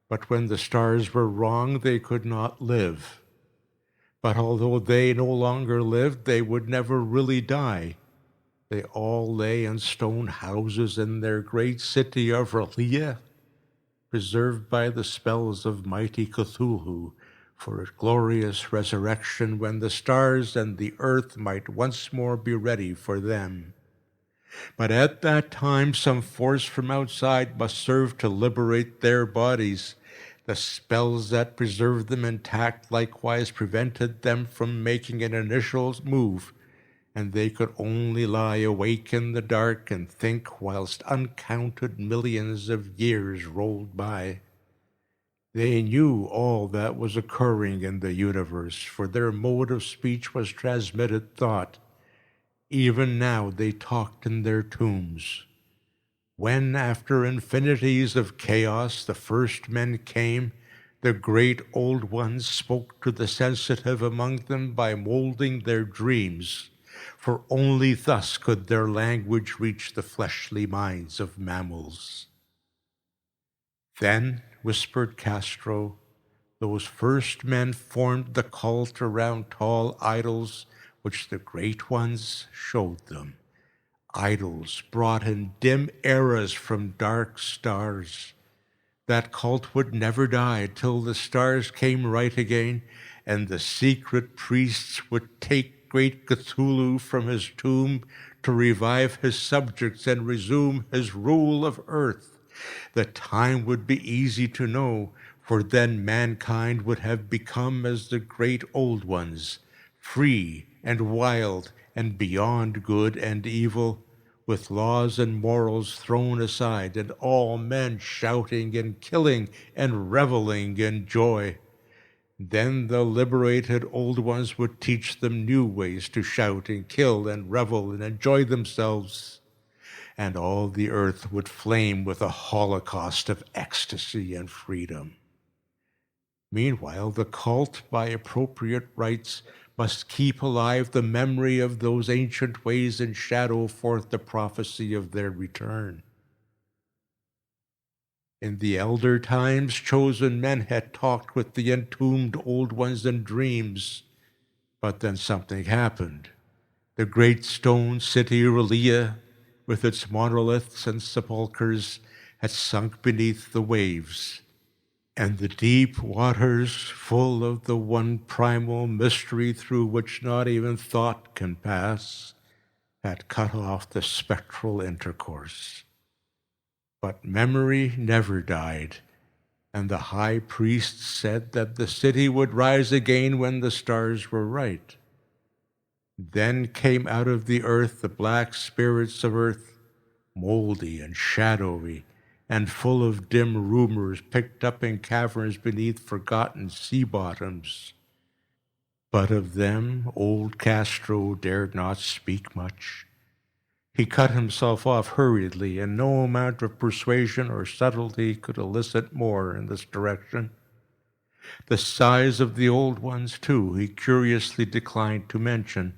But when the stars were wrong, they could not live. But although they no longer lived, they would never really die. They all lay in stone houses in their great city of Relia, preserved by the spells of mighty Cthulhu, for a glorious resurrection when the stars and the earth might once more be ready for them. But at that time some force from outside must serve to liberate their bodies. The spells that preserved them intact likewise prevented them from making an initial move, and they could only lie awake in the dark and think whilst uncounted millions of years rolled by. They knew all that was occurring in the universe, for their mode of speech was transmitted thought. Even now they talked in their tombs. When, after infinities of chaos, the first men came, the great old ones spoke to the sensitive among them by molding their dreams, for only thus could their language reach the fleshly minds of mammals. Then, whispered Castro, those first men formed the cult around tall idols which the great ones showed them. Idols brought in dim eras from dark stars. That cult would never die till the stars came right again, and the secret priests would take great Cthulhu from his tomb to revive his subjects and resume his rule of earth. The time would be easy to know, for then mankind would have become as the great old ones, free and wild and beyond good and evil, with laws and morals thrown aside, and all men shouting and killing and reveling in joy. Then the liberated old ones would teach them new ways to shout and kill and revel and enjoy themselves, and all the earth would flame with a holocaust of ecstasy and freedom. Meanwhile, the cult, by appropriate rites, must keep alive the memory of those ancient ways and shadow forth the prophecy of their return. In the elder times, chosen men had talked with the entombed old ones in dreams, but then something happened. The great stone city Relia, with its monoliths and sepulchres, had sunk beneath the waves, and the deep waters, full of the one primal mystery through which not even thought can pass, had cut off the spectral intercourse. But memory never died, and the high priest said that the city would rise again when the stars were right. Then came out of the earth the black spirits of earth, moldy and shadowy, and full of dim rumors picked up in caverns beneath forgotten sea bottoms. But of them old Castro dared not speak much. He cut himself off hurriedly, and no amount of persuasion or subtlety could elicit more in this direction. The size of the old ones, too, he curiously declined to mention.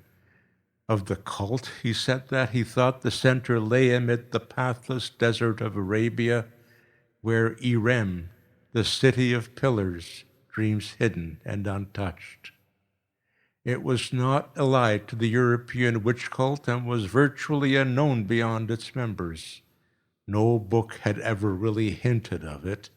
Of the cult, he said that he thought the center lay amid the pathless desert of Arabia, where Irem, the city of pillars, dreams hidden and untouched. It was not allied to the European witch cult and was virtually unknown beyond its members. No book had ever really hinted of it,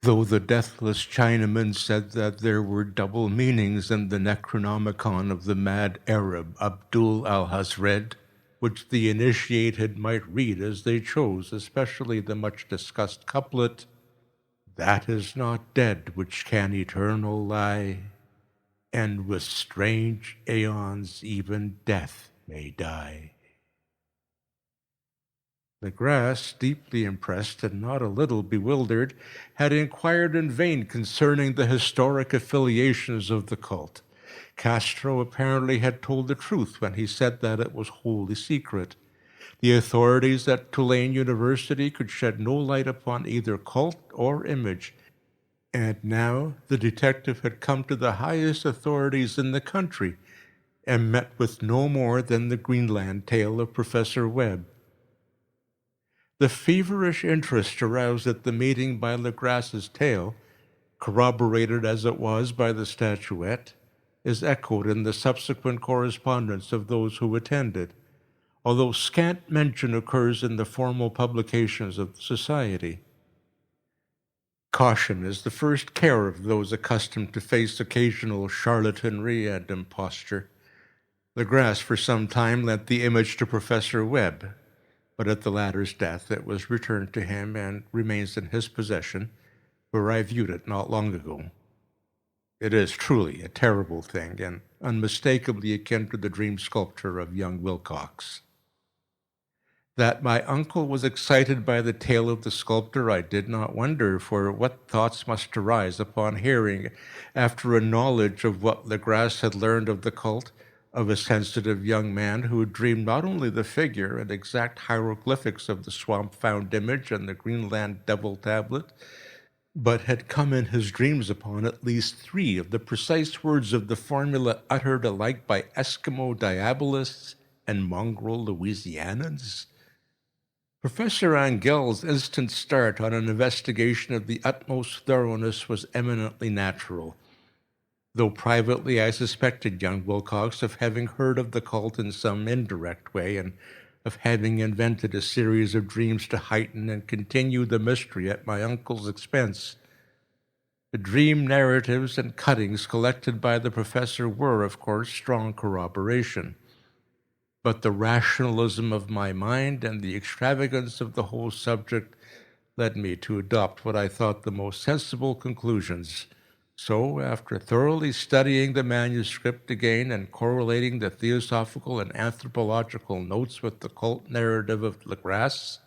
though the deathless Chinaman said that there were double meanings in the Necronomicon of the mad Arab Abdul al-Hazred, which the initiated might read as they chose, especially the much-discussed couplet, "That is not dead which can eternal lie, and with strange aeons even death may die." Legras, deeply impressed and not a little bewildered, had inquired in vain concerning the historic affiliations of the cult. Castro apparently had told the truth when he said that it was wholly secret. The authorities at Tulane University could shed no light upon either cult or image, and now the detective had come to the highest authorities in the country and met with no more than the Greenland tale of Professor Webb. The feverish interest aroused at the meeting by Legras's tale, corroborated as it was by the statuette, is echoed in the subsequent correspondence of those who attended, although scant mention occurs in the formal publications of the Society. Caution is the first care of those accustomed to face occasional charlatanry and imposture. Legras for some time lent the image to Professor Webb, but at the latter's death it was returned to him and remains in his possession, where I viewed it not long ago. It is truly a terrible thing, and unmistakably akin to the dream sculpture of young Wilcox. That my uncle was excited by the tale of the sculptor I did not wonder, for what thoughts must arise upon hearing, after a knowledge of what Legras had learned of the cult, of a sensitive young man who had dreamed not only the figure and exact hieroglyphics of the swamp-found image and the Greenland devil tablet, but had come in his dreams upon at least 3 of the precise words of the formula uttered alike by Eskimo diabolists and mongrel Louisianans. Professor Angel's instant start on an investigation of the utmost thoroughness was eminently natural, though privately I suspected young Wilcox of having heard of the cult in some indirect way and of having invented a series of dreams to heighten and continue the mystery at my uncle's expense. The dream narratives and cuttings collected by the professor were, of course, strong corroboration. But the rationalism of my mind and the extravagance of the whole subject led me to adopt what I thought the most sensible conclusions. So, after thoroughly studying the manuscript again and correlating the theosophical and anthropological notes with the cult narrative of Legras,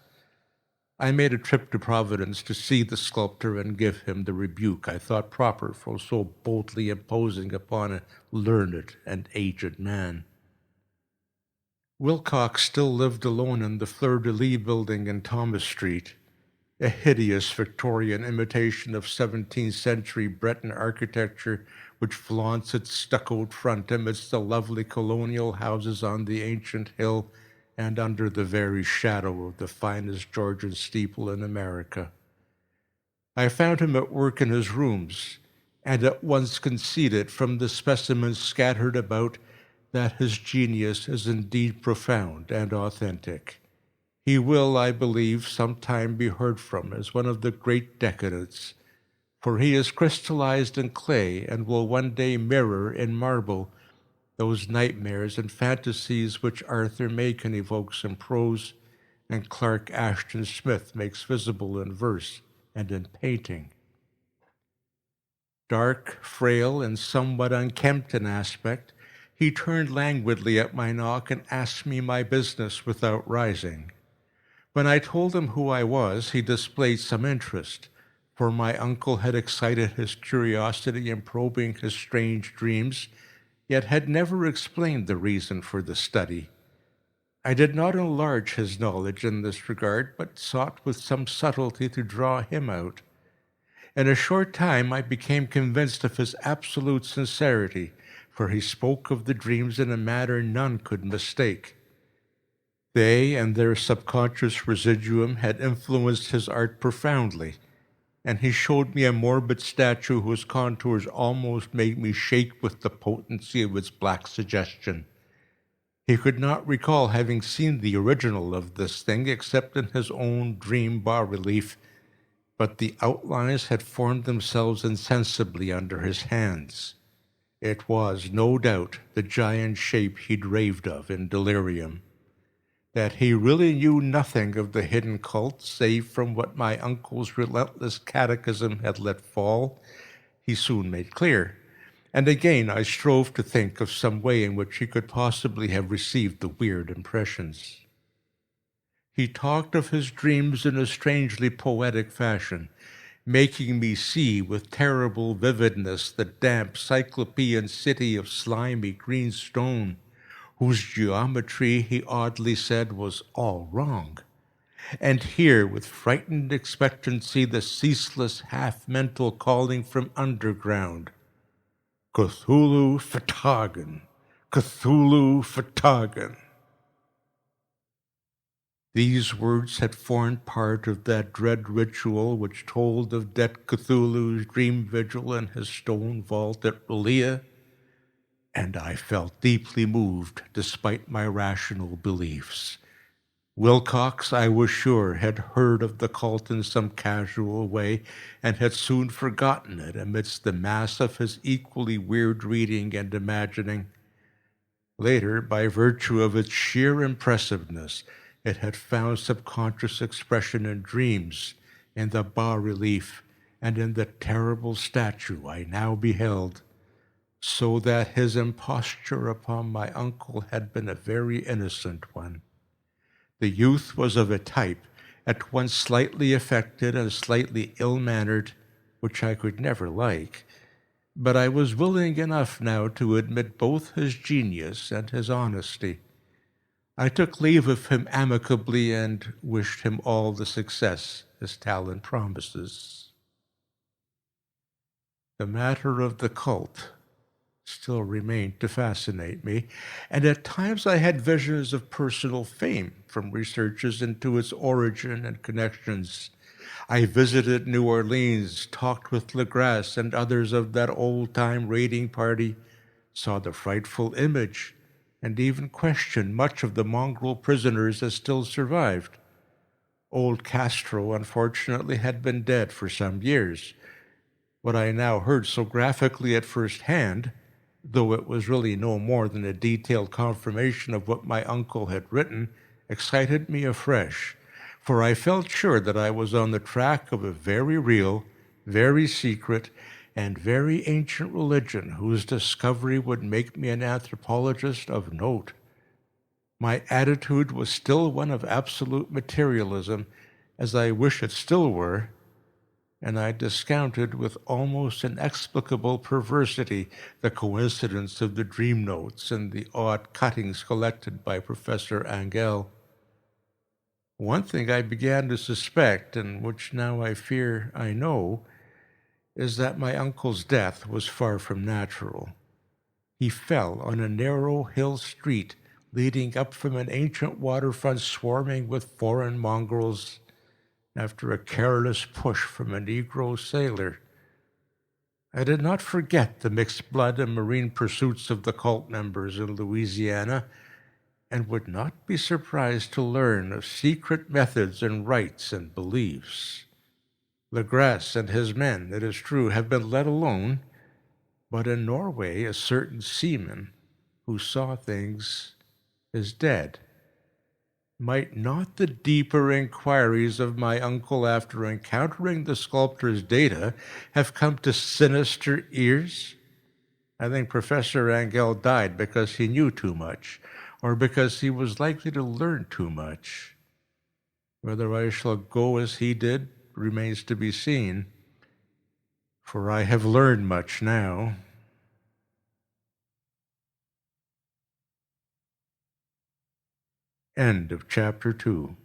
I made a trip to Providence to see the sculptor and give him the rebuke I thought proper for so boldly imposing upon a learned and aged man. Wilcox still lived alone in the Fleur-de-Lis building in Thomas Street, a hideous Victorian imitation of 17th-century Breton architecture which flaunts its stuccoed front amidst the lovely colonial houses on the ancient hill and under the very shadow of the finest Georgian steeple in America. I found him at work in his rooms, and at once conceded from the specimens scattered about that his genius is indeed profound and authentic. He will, I believe, sometime be heard from as one of the great decadents, for he is crystallized in clay and will one day mirror in marble those nightmares and fantasies which Arthur Machen evokes in prose and Clark Ashton Smith makes visible in verse and in painting. Dark, frail, and somewhat unkempt in aspect, he turned languidly at my knock and asked me my business without rising. When I told him who I was, he displayed some interest, for my uncle had excited his curiosity in probing his strange dreams, yet had never explained the reason for the study. I did not enlarge his knowledge in this regard, but sought with some subtlety to draw him out. In a short time I became convinced of his absolute sincerity, for he spoke of the dreams in a manner none could mistake. They and their subconscious residuum had influenced his art profoundly, and he showed me a morbid statue whose contours almost made me shake with the potency of its black suggestion. He could not recall having seen the original of this thing except in his own dream bas-relief, but the outlines had formed themselves insensibly under his hands. It was, no doubt, the giant shape he'd raved of in delirium. That he really knew nothing of the hidden cult, save from what my uncle's relentless catechism had let fall, he soon made clear. And again I strove to think of some way in which he could possibly have received the weird impressions. He talked of his dreams in a strangely poetic fashion, making me see with terrible vividness the damp cyclopean city of slimy green stone, whose geometry, he oddly said, was all wrong, and hear with frightened expectancy the ceaseless half-mental calling from underground, "Cthulhu Fatagan! Cthulhu Fatagan!" These words had formed part of that dread ritual which told of dead Cthulhu's dream vigil in his stone vault at R'lyeh, and I felt deeply moved despite my rational beliefs. Wilcox, I was sure, had heard of the cult in some casual way and had soon forgotten it amidst the mass of his equally weird reading and imagining. Later, by virtue of its sheer impressiveness, it had found subconscious expression in dreams, in the bas-relief, and in the terrible statue I now beheld, so that his imposture upon my uncle had been a very innocent one. The youth was of a type, at once slightly affected and slightly ill-mannered, which I could never like, but I was willing enough now to admit both his genius and his honesty. I took leave of him amicably and wished him all the success his talent promises. The matter of the cult still remained to fascinate me, and at times I had visions of personal fame from researches into its origin and connections. I visited New Orleans, talked with Legras and others of that old-time raiding party, saw the frightful image, and even questioned much of the mongrel prisoners that still survived. Old Castro, unfortunately, had been dead for some years. What I now heard so graphically at first hand, though it was really no more than a detailed confirmation of what my uncle had written, excited me afresh, for I felt sure that I was on the track of a very real, very secret, and very ancient religion whose discovery would make me an anthropologist of note. My attitude was still one of absolute materialism, as I wish it still were, and I discounted with almost inexplicable perversity the coincidence of the dream notes and the odd cuttings collected by Professor Angell. One thing I began to suspect, and which now I fear I know, is that my uncle's death was far from natural. He fell on a narrow hill street leading up from an ancient waterfront swarming with foreign mongrels after a careless push from a Negro sailor. I did not forget the mixed blood and marine pursuits of the cult members in Louisiana, and would not be surprised to learn of secret methods and rites and beliefs. Legras and his men, it is true, have been let alone, but in Norway a certain seaman who saw things is dead. Might not the deeper inquiries of my uncle after encountering the sculptor's data have come to sinister ears? I think Professor Angell died because he knew too much, or because he was likely to learn too much. Whether I shall go as he did remains to be seen, for I have learned much now. End of chapter 2.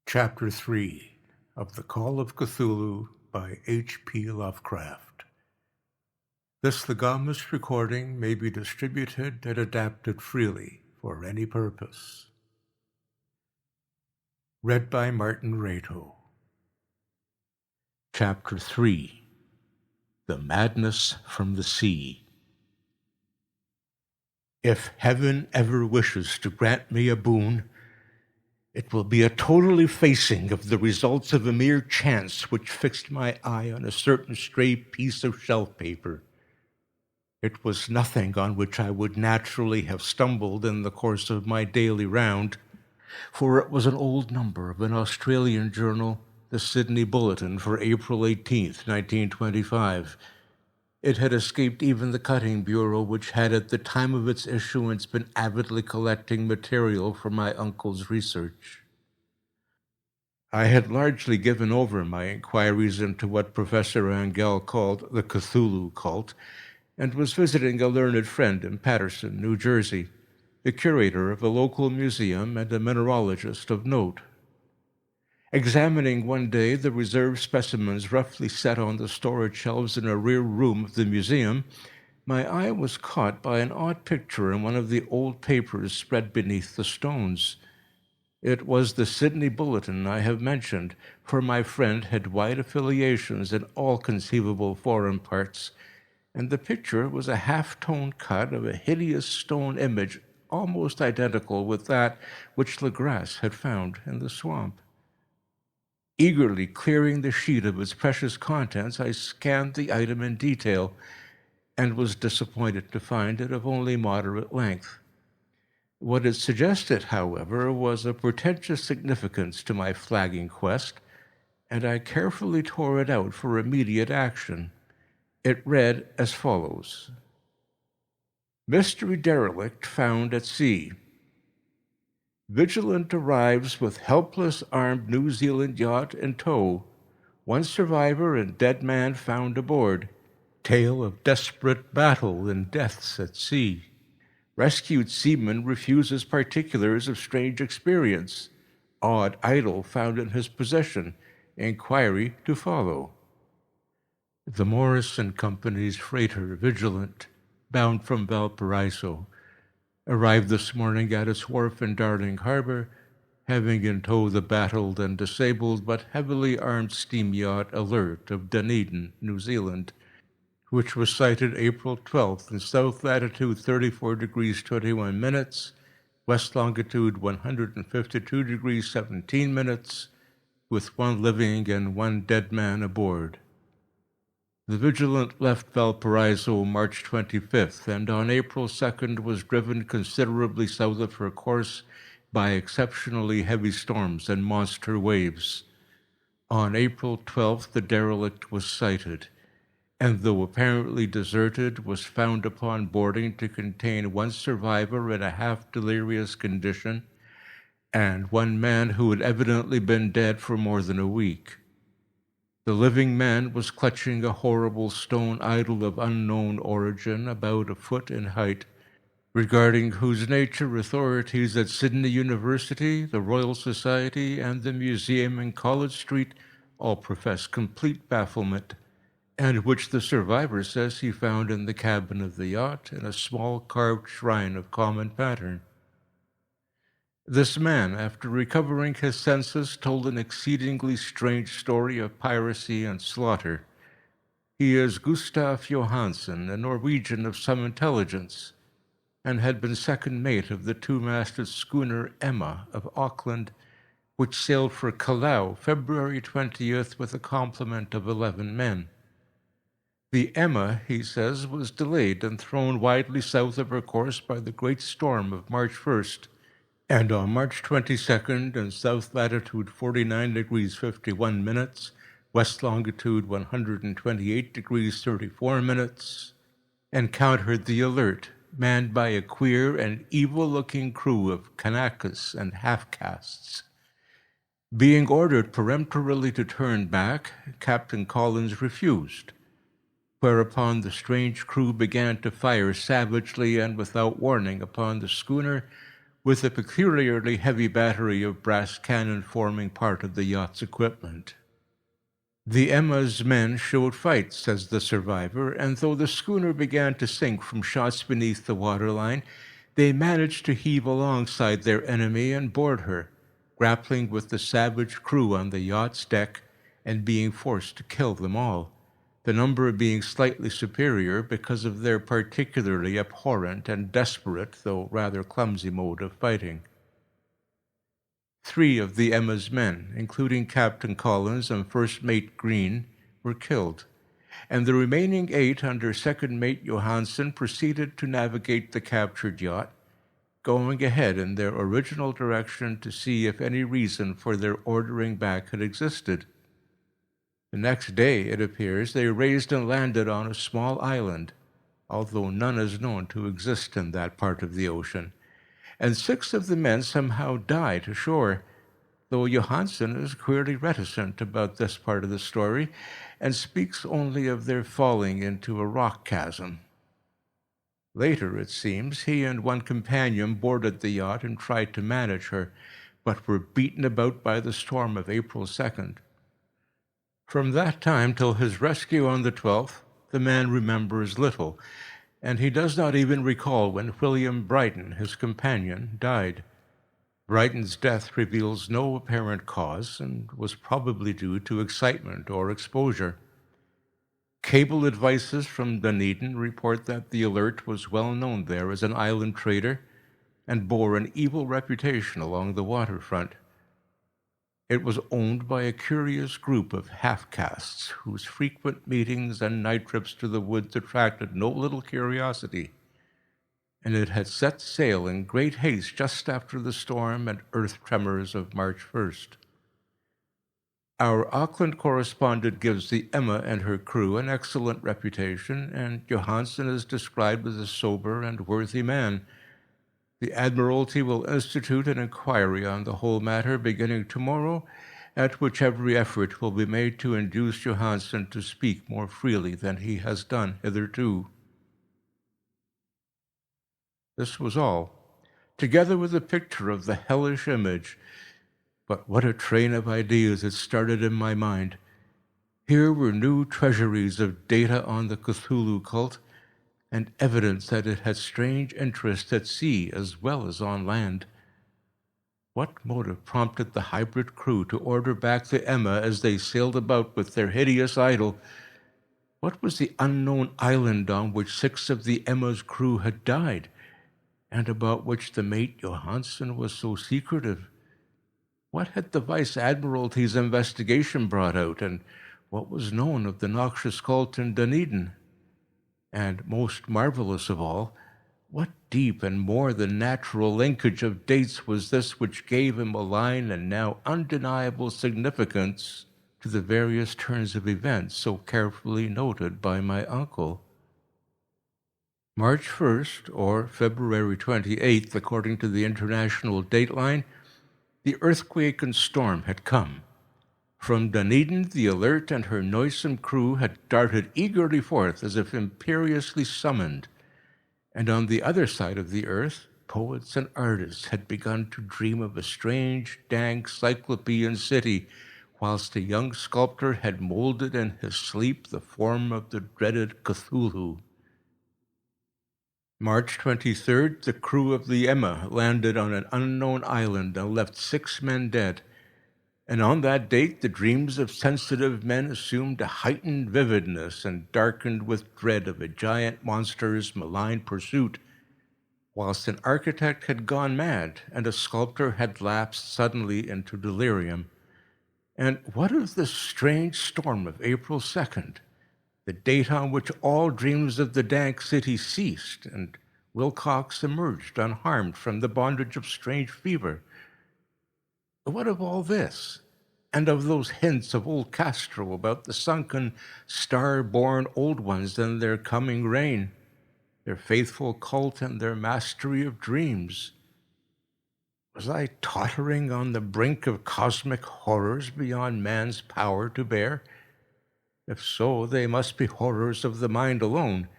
Chapter 3 of The Call of Cthulhu by H.P. Lovecraft. This legamus recording may be distributed and adapted freely for any purpose. Read by Martin Rato. Chapter 3 The Madness from the Sea. If heaven ever wishes to grant me a boon, it will be a total effacing of the results of a mere chance which fixed my eye on a certain stray piece of shelf paper. It was nothing on which I would naturally have stumbled in the course of my daily round, for it was an old number of an Australian journal, the Sydney Bulletin, for April 18th, 1925. It had escaped even the cutting bureau, which had at the time of its issuance been avidly collecting material for my uncle's research. I had largely given over my inquiries into what Professor Angell called the Cthulhu cult, and was visiting a learned friend in Paterson, New Jersey, the curator of a local museum and a mineralogist of note. Examining one day the reserve specimens roughly set on the storage shelves in a rear room of the museum, my eye was caught by an odd picture in one of the old papers spread beneath the stones. It was the Sydney Bulletin I have mentioned, for my friend had wide affiliations in all conceivable foreign parts, and the picture was a half-tone cut of a hideous stone image almost identical with that which Legras had found in the swamp. Eagerly clearing the sheet of its precious contents, I scanned the item in detail and was disappointed to find it of only moderate length. What it suggested, however, was of portentous significance to my flagging quest, and I carefully tore it out for immediate action. It read as follows: Mystery derelict found at sea. Vigilant arrives with helpless armed New Zealand yacht in tow. One survivor and dead man found aboard. Tale of desperate battle and deaths at sea. Rescued seaman refuses particulars of strange experience. Odd idol found in his possession. Inquiry to follow. The Morris and Company's freighter Vigilant, bound from Valparaiso, arrived this morning at its wharf in Darling Harbour, having in tow the battled and disabled but heavily armed steam yacht Alert of Dunedin, New Zealand, which was sighted April 12th in south latitude 34 degrees 21 minutes, west longitude 152 degrees 17 minutes, with one living and one dead man aboard. The Vigilant left Valparaiso March 25th, and on April 2nd was driven considerably south of her course by exceptionally heavy storms and monster waves. On April 12th, the derelict was sighted, and though apparently deserted, was found upon boarding to contain one survivor in a half-delirious condition and one man who had evidently been dead for more than a week. The living man was clutching a horrible stone idol of unknown origin, about a foot in height, regarding whose nature authorities at Sydney University, the Royal Society, and the museum in College Street all profess complete bafflement, and which the survivor says he found in the cabin of the yacht in a small carved shrine of common pattern. This man, after recovering his senses, told an exceedingly strange story of piracy and slaughter. He is Gustav Johansen, a Norwegian of some intelligence, and had been second mate of the two-masted schooner Emma of Auckland, which sailed for Callao February 20th with a complement of 11 men. The Emma, he says, was delayed and thrown widely south of her course by the great storm of March 1st, and on March 22nd, in south latitude 49 degrees 51 minutes, west longitude 128 degrees 34 minutes, encountered the Alert, manned by a queer and evil-looking crew of Kanakas and half-castes. Being ordered peremptorily to turn back, Captain Collins refused, whereupon the strange crew began to fire savagely and without warning upon the schooner, with a peculiarly heavy battery of brass cannon forming part of the yacht's equipment. The Emma's men showed fight, says the survivor, and though the schooner began to sink from shots beneath the waterline, they managed to heave alongside their enemy and board her, grappling with the savage crew on the yacht's deck and being forced to kill them all, the number being slightly superior because of their particularly abhorrent and desperate, though rather clumsy mode of fighting. 3 of the Emma's men, including Captain Collins and First Mate Green, were killed, and the remaining 8 under Second Mate Johansen proceeded to navigate the captured yacht, going ahead in their original direction to see if any reason for their ordering back had existed. The next day, it appears, they raised and landed on a small island, although none is known to exist in that part of the ocean, and 6 of the men somehow died ashore, though Johansen is queerly reticent about this part of the story and speaks only of their falling into a rock chasm. Later, it seems, he and one companion boarded the yacht and tried to manage her, but were beaten about by the storm of April 2nd. From that time till his rescue on the 12th, the man remembers little, and he does not even recall when William Brighton, his companion, died. Brighton's death reveals no apparent cause and was probably due to excitement or exposure. Cable advices from Dunedin report that the Alert was well known there as an island trader and bore an evil reputation along the waterfront. It was owned by a curious group of half-castes whose frequent meetings and night trips to the woods attracted no little curiosity, and it had set sail in great haste just after the storm and earth tremors of March 1st. Our Auckland correspondent gives the Emma and her crew an excellent reputation, and Johansen is described as a sober and worthy man. The Admiralty will institute an inquiry on the whole matter beginning tomorrow, at which every effort will be made to induce Johansen to speak more freely than he has done hitherto. This was all, together with a picture of the hellish image. But what a train of ideas it started in my mind. Here were new treasuries of data on the Cthulhu cult, and evidence that it had strange interest at sea as well as on land. What motive prompted the hybrid crew to order back the Emma as they sailed about with their hideous idol? What was the unknown island on which 6 of the Emma's crew had died, and about which the mate Johansen was so secretive? What had the Vice Admiralty's investigation brought out, and what was known of the noxious cult in Dunedin? And most marvelous of all, what deep and more than natural linkage of dates was this which gave a malign and now undeniable significance to the various turns of events so carefully noted by my uncle? March 1st, or February 28th, according to the international dateline, the earthquake and storm had come. From Dunedin, the Alert and her noisome crew had darted eagerly forth as if imperiously summoned, and on the other side of the earth, poets and artists had begun to dream of a strange, dank, cyclopean city, whilst a young sculptor had molded in his sleep the form of the dreaded Cthulhu. March 23rd, the crew of the Emma landed on an unknown island and left 6 men dead. And on that date, the dreams of sensitive men assumed a heightened vividness and darkened with dread of a giant monster's malign pursuit, whilst an architect had gone mad and a sculptor had lapsed suddenly into delirium. And what of the strange storm of April 2nd? The date on which all dreams of the dank city ceased, and Wilcox emerged unharmed from the bondage of strange fever. What of all this, and of those hints of old Castro about the sunken, star-born old ones and their coming reign, their faithful cult and their mastery of dreams? Was I tottering on the brink of cosmic horrors beyond man's power to bear? If so, they must be horrors of the mind alone,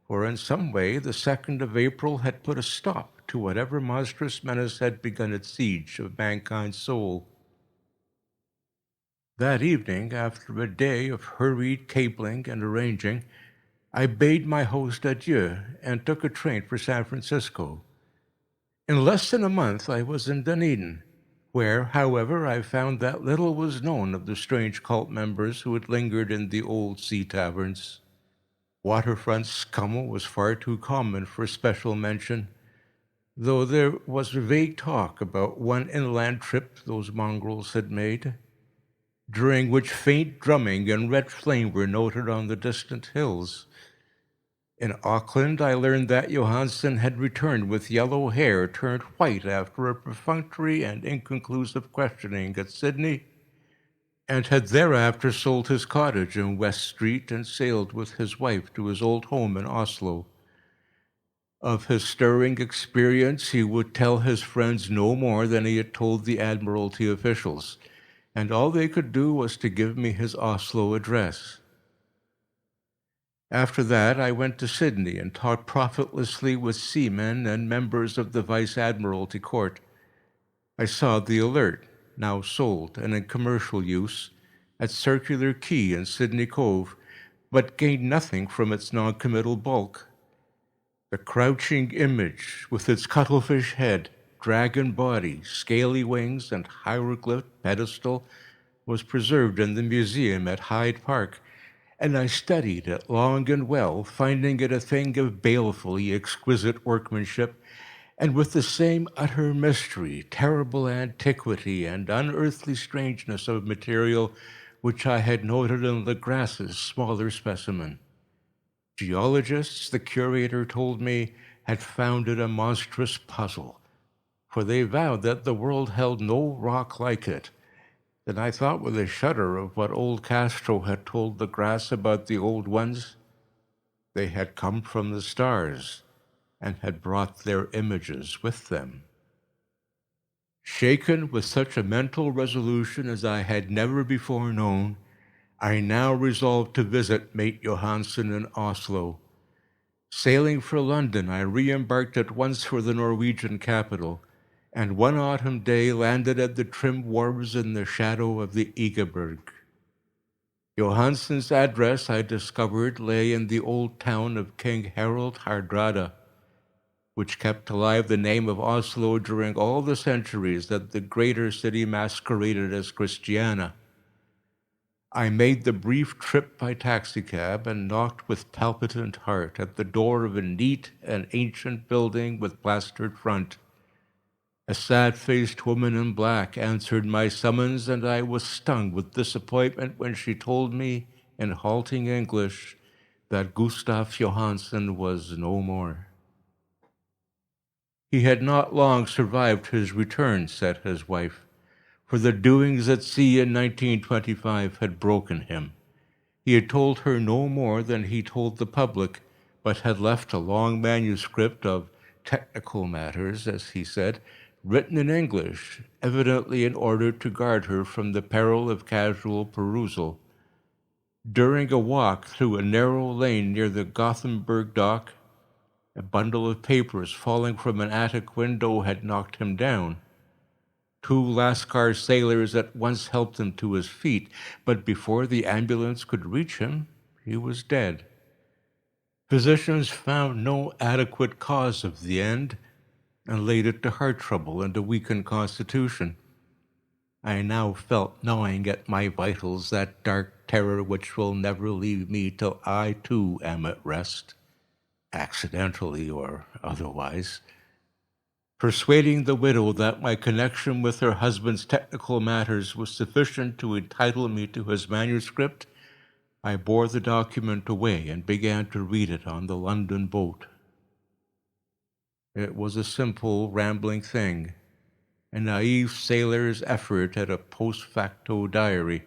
for in some way the 2nd of April had put a stop to whatever monstrous menace had begun its siege of mankind's soul. That evening, after a day of hurried cabling and arranging, I bade my host adieu and took a train for San Francisco. In less than a month I was in Dunedin, where, however, I found that little was known of the strange cult members who had lingered in the old sea taverns. Waterfront scum was far too common for special mention, though there was vague talk about one inland trip those mongrels had made, during which faint drumming and red flame were noted on the distant hills. In Auckland, I learned that Johansen had returned with yellow hair turned white after a perfunctory and inconclusive questioning at Sydney, and had thereafter sold his cottage in West Street and sailed with his wife to his old home in Oslo. Of his stirring experience, he would tell his friends no more than he had told the Admiralty officials, and all they could do was to give me his Oslo address. After that, I went to Sydney and talked profitlessly with seamen and members of the Vice Admiralty Court. I saw the Alert, now sold and in commercial use, at Circular Quay in Sydney Cove, but gained nothing from its non-committal bulk. The crouching image, with its cuttlefish head, dragon body, scaly wings, and hieroglyph pedestal, was preserved in the museum at Hyde Park, and I studied it long and well, finding it a thing of balefully exquisite workmanship, and with the same utter mystery, terrible antiquity, and unearthly strangeness of material which I had noted in Legras's smaller specimen. Geologists, the curator told me, had found it a monstrous puzzle, for they vowed that the world held no rock like it. Then I thought with a shudder of what old Castro had told Legras about the old ones. They had come from the stars and had brought their images with them. Shaken with such a mental resolution as I had never before known, I now resolved to visit mate Johansen in Oslo. Sailing for London, I re-embarked at once for the Norwegian capital, and one autumn day landed at the trim wharves in the shadow of the Egeberg. Johansen's address, I discovered, lay in the old town of King Harald Hardrada, which kept alive the name of Oslo during all the centuries that the greater city masqueraded as Christiana. I made the brief trip by taxicab and knocked with palpitant heart at the door of a neat and ancient building with plastered front. A sad-faced woman in black answered my summons, and I was stung with disappointment when she told me, in halting English, that Gustav Johansen was no more. He had not long survived his return, said his wife, for the doings at sea in 1925 had broken him. He had told her no more than he told the public, but had left a long manuscript of technical matters, as he said, written in English, evidently in order to guard her from the peril of casual perusal. During a walk through a narrow lane near the Gothenburg dock, a bundle of papers falling from an attic window had knocked him down. Two Lascar sailors at once helped him to his feet, but before the ambulance could reach him, he was dead. Physicians found no adequate cause of the end and laid it to heart trouble and a weakened constitution. I now felt gnawing at my vitals that dark terror which will never leave me till I too am at rest, accidentally or otherwise. Persuading the widow that my connection with her husband's technical matters was sufficient to entitle me to his manuscript, I bore the document away and began to read it on the London boat. It was a simple, rambling thing, a naive sailor's effort at a post facto diary,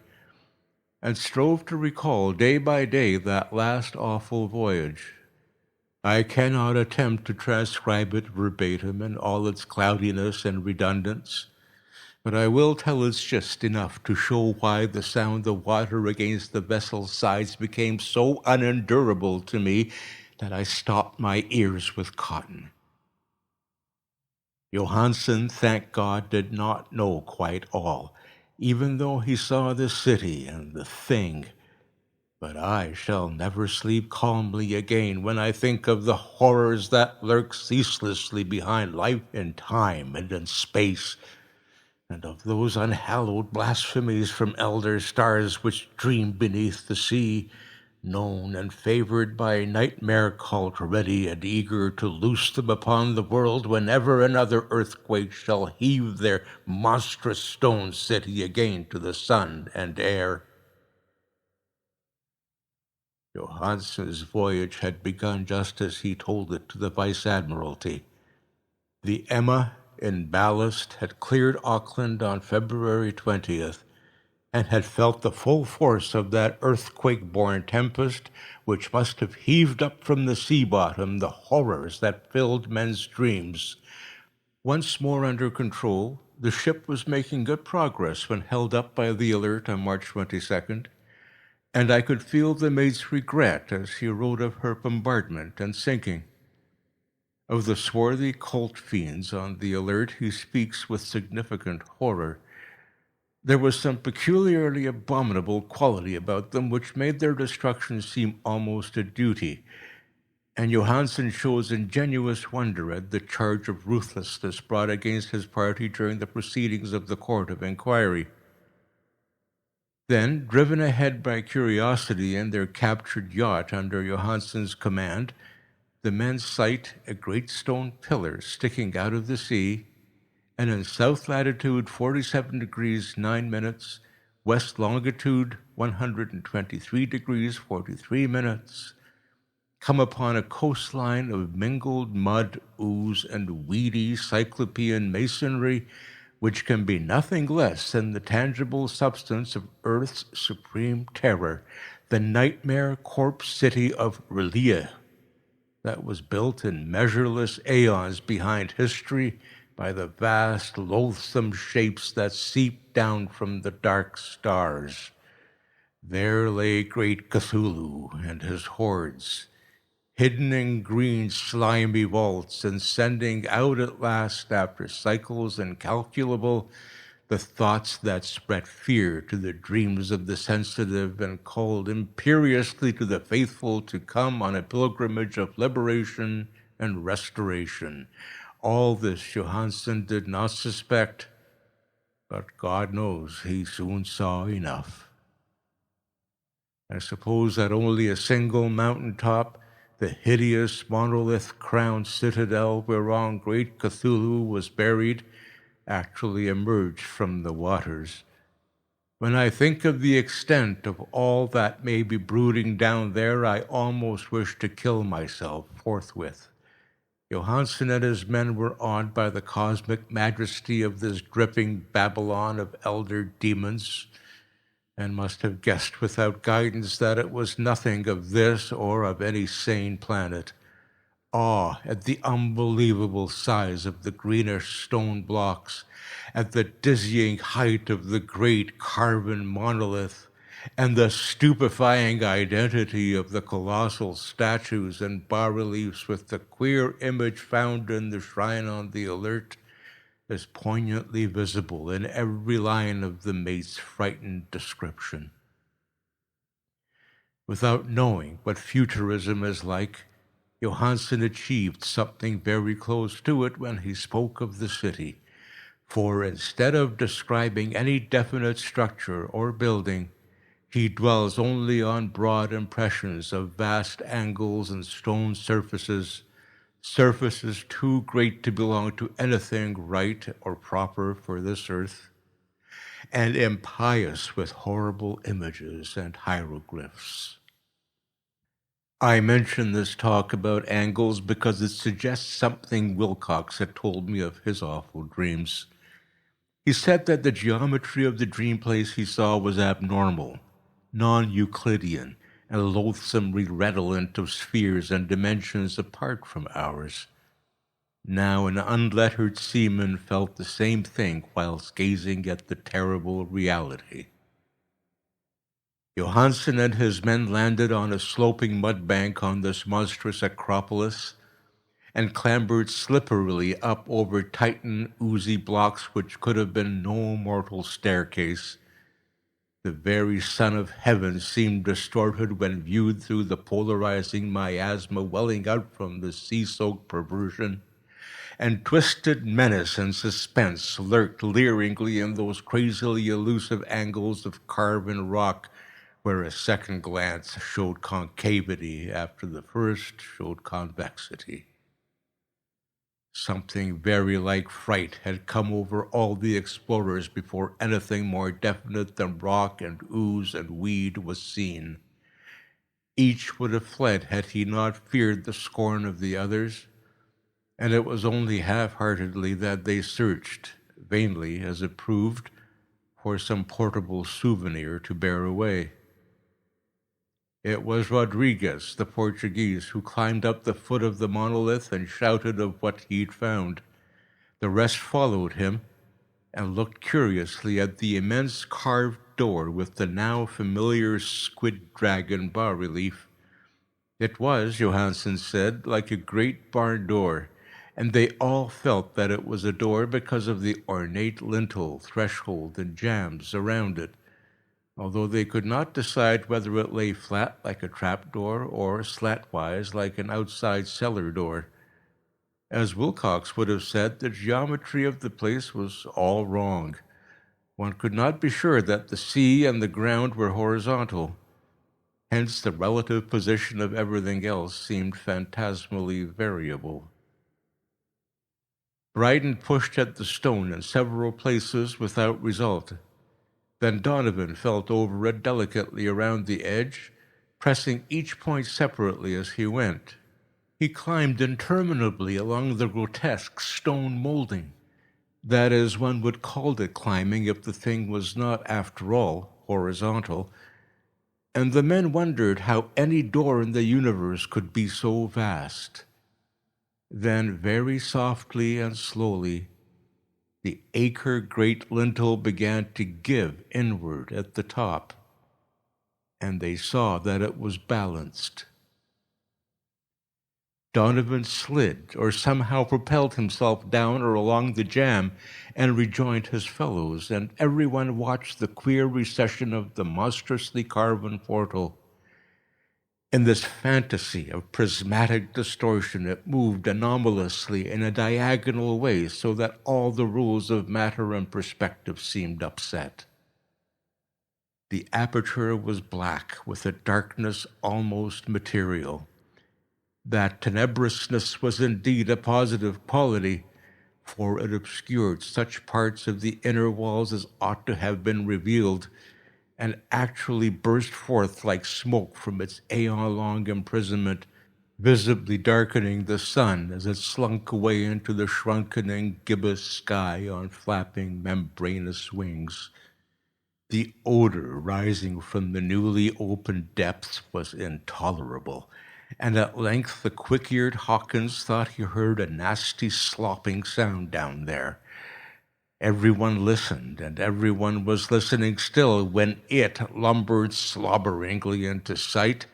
and strove to recall day by day that last awful voyage. I cannot attempt to transcribe it verbatim in all its cloudiness and redundance, but I will tell its gist enough to show why the sound of water against the vessel's sides became so unendurable to me that I stopped my ears with cotton. Johansen, thank God, did not know quite all, even though he saw the city and the thing. But I shall never sleep calmly again when I think of the horrors that lurk ceaselessly behind life in time and in space, and of those unhallowed blasphemies from elder stars which dream beneath the sea, known and favored by nightmare cult, ready and eager to loose them upon the world whenever another earthquake shall heave their monstrous stone city again to the sun and air. Johansen's voyage had begun just as he told it to the Vice-Admiralty. The Emma, in ballast, had cleared Auckland on February 20th, and had felt the full force of that earthquake-born tempest which must have heaved up from the sea bottom the horrors that filled men's dreams. Once more under control, the ship was making good progress when held up by the Alert on March 22nd, and I could feel the mate's regret as he wrote of her bombardment and sinking. Of the swarthy cult fiends on the Alert he speaks with significant horror. There was some peculiarly abominable quality about them which made their destruction seem almost a duty, and Johansen shows ingenuous wonder at the charge of ruthlessness brought against his party during the proceedings of the Court of Inquiry. Then, driven ahead by curiosity in their captured yacht under Johansen's command, the men sight a great stone pillar sticking out of the sea, and in south latitude 47 degrees 9 minutes, west longitude 123 degrees 43 minutes, come upon a coastline of mingled mud, ooze, and weedy cyclopean masonry, which can be nothing less than the tangible substance of Earth's supreme terror, the nightmare corpse city of Relia, that was built in measureless aeons behind history by the vast, loathsome shapes that seep down from the dark stars. There lay great Cthulhu and his hordes, hidden in green, slimy vaults, and sending out at last, after cycles incalculable, the thoughts that spread fear to the dreams of the sensitive and called imperiously to the faithful to come on a pilgrimage of liberation and restoration. All this Johansen did not suspect, but God knows he soon saw enough. I suppose that only a single mountaintop, the hideous monolith-crowned citadel whereon great Cthulhu was buried, actually emerged from the waters. When I think of the extent of all that may be brooding down there, I almost wish to kill myself forthwith. Johansen and his men were awed by the cosmic majesty of this dripping Babylon of elder demons, and must have guessed without guidance that it was nothing of this or of any sane planet. Awe at the unbelievable size of the greenish stone blocks, at the dizzying height of the great carven monolith, and the stupefying identity of the colossal statues and bas-reliefs with the queer image found in the shrine on the Alert, is poignantly visible in every line of the mate's frightened description. Without knowing what futurism is like, Johansen achieved something very close to it when he spoke of the city, for instead of describing any definite structure or building, he dwells only on broad impressions of vast angles and stone surfaces, surfaces too great to belong to anything right or proper for this earth, and impious with horrible images and hieroglyphs. I mention this talk about angles because it suggests something Wilcox had told me of his awful dreams. He said that the geometry of the dream place he saw was abnormal, non-Euclidean, and loathsomely redolent of spheres and dimensions apart from ours. Now an unlettered seaman felt the same thing whilst gazing at the terrible reality. Johansen and his men landed on a sloping mud bank on this monstrous acropolis and clambered slipperily up over titan, oozy blocks which could have been no mortal staircase. The very sun of heaven seemed distorted when viewed through the polarizing miasma welling out from the sea-soaked perversion, and twisted menace and suspense lurked leeringly in those crazily elusive angles of carven rock where a second glance showed concavity after the first showed convexity. Something very like fright had come over all the explorers before anything more definite than rock and ooze and weed was seen. Each would have fled had he not feared the scorn of the others, and it was only half-heartedly that they searched, vainly as it proved, for some portable souvenir to bear away. It was Rodriguez, the Portuguese, who climbed up the foot of the monolith and shouted of what he'd found. The rest followed him and looked curiously at the immense carved door with the now familiar squid dragon bas-relief. It was, Johansen said, like a great barn door, and they all felt that it was a door because of the ornate lintel, threshold, and jambs around it, although they could not decide whether it lay flat like a trapdoor or slatwise like an outside cellar door. As Wilcox would have said, the geometry of the place was all wrong. One could not be sure that the sea and the ground were horizontal. Hence the relative position of everything else seemed phantasmally variable. Bryden pushed at the stone in several places without result. Then Donovan felt over it delicately around the edge, pressing each point separately as he went. He climbed interminably along the grotesque stone molding. That is, one would call it climbing if the thing was not, after all, horizontal. And the men wondered how any door in the universe could be so vast. Then, very softly and slowly, the acre-great lintel began to give inward at the top, and they saw that it was balanced. Donovan slid or somehow propelled himself down or along the jamb and rejoined his fellows, and everyone watched the queer recession of the monstrously carven portal. In this fantasy of prismatic distortion, it moved anomalously in a diagonal way so that all the rules of matter and perspective seemed upset. The aperture was black, with a darkness almost material. That tenebrousness was indeed a positive quality, for it obscured such parts of the inner walls as ought to have been revealed, and actually burst forth like smoke from its aeon-long imprisonment, visibly darkening the sun as it slunk away into the shrunkening gibbous sky on flapping membranous wings. The odor rising from the newly opened depths was intolerable, and at length the quick-eared Hawkins thought he heard a nasty slopping sound down there. Everyone listened, and everyone was listening still when it lumbered slobberingly into sight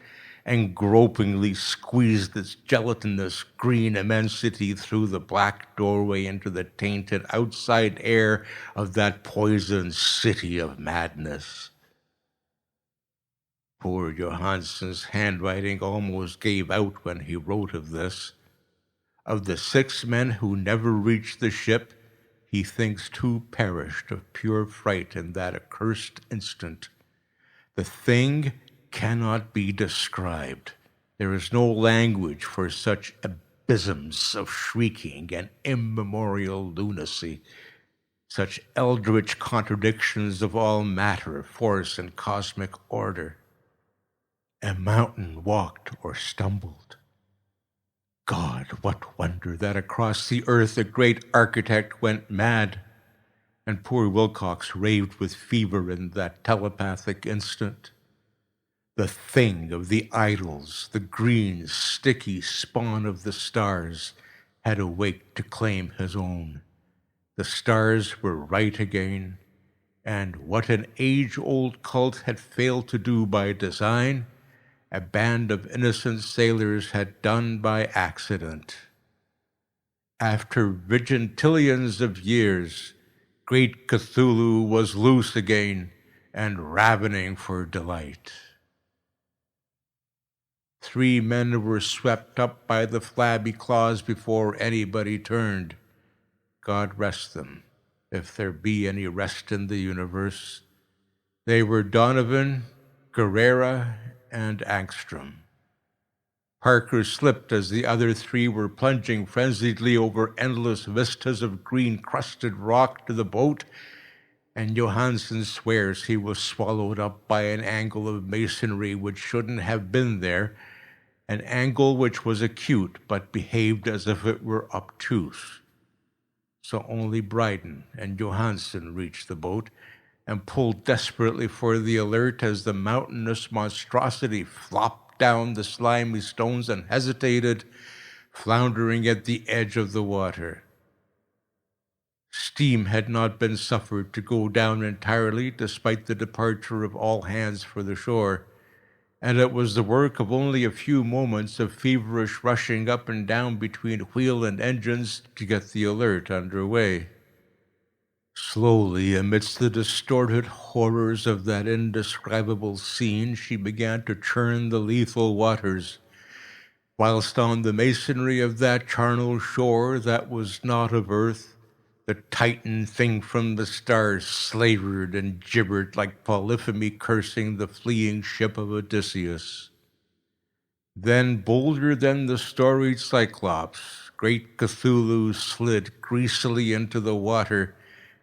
and gropingly squeezed its gelatinous green immensity through the black doorway into the tainted outside air of that poisoned city of madness. Poor Johansen's handwriting almost gave out when he wrote of this. Of the 6 men who never reached the ship, he thinks 2 perished of pure fright in that accursed instant. The thing cannot be described. There is no language for such abysms of shrieking and immemorial lunacy, such eldritch contradictions of all matter, force, and cosmic order. A mountain walked or stumbled. God, what wonder that across the earth a great architect went mad, and poor Wilcox raved with fever in that telepathic instant. The thing of the idols, the green, sticky spawn of the stars, had awaked to claim his own. The stars were right again, and what an age-old cult had failed to do by design, a band of innocent sailors had done by accident. After vigintillions of years, great Cthulhu was loose again and ravening for delight. 3 men were swept up by the flabby claws before anybody turned. God rest them, if there be any rest in the universe. They were Donovan, Guerrera, and Angstrom. Parker slipped as the other 3 were plunging frenziedly over endless vistas of green-crusted rock to the boat, and Johansen swears he was swallowed up by an angle of masonry which shouldn't have been there, an angle which was acute but behaved as if it were obtuse. So only Bryden and Johansen reached the boat and pulled desperately for the alert as the mountainous monstrosity flopped down the slimy stones and hesitated, floundering at the edge of the water. Steam had not been suffered to go down entirely despite the departure of all hands for the shore, and it was the work of only a few moments of feverish rushing up and down between wheel and engines to get the alert under way. Slowly, amidst the distorted horrors of that indescribable scene, she began to churn the lethal waters, whilst on the masonry of that charnel shore that was not of earth, the Titan thing from the stars slavered and gibbered like Polypheme cursing the fleeing ship of Odysseus. Then, bolder than the storied Cyclops, great Cthulhu slid greasily into the water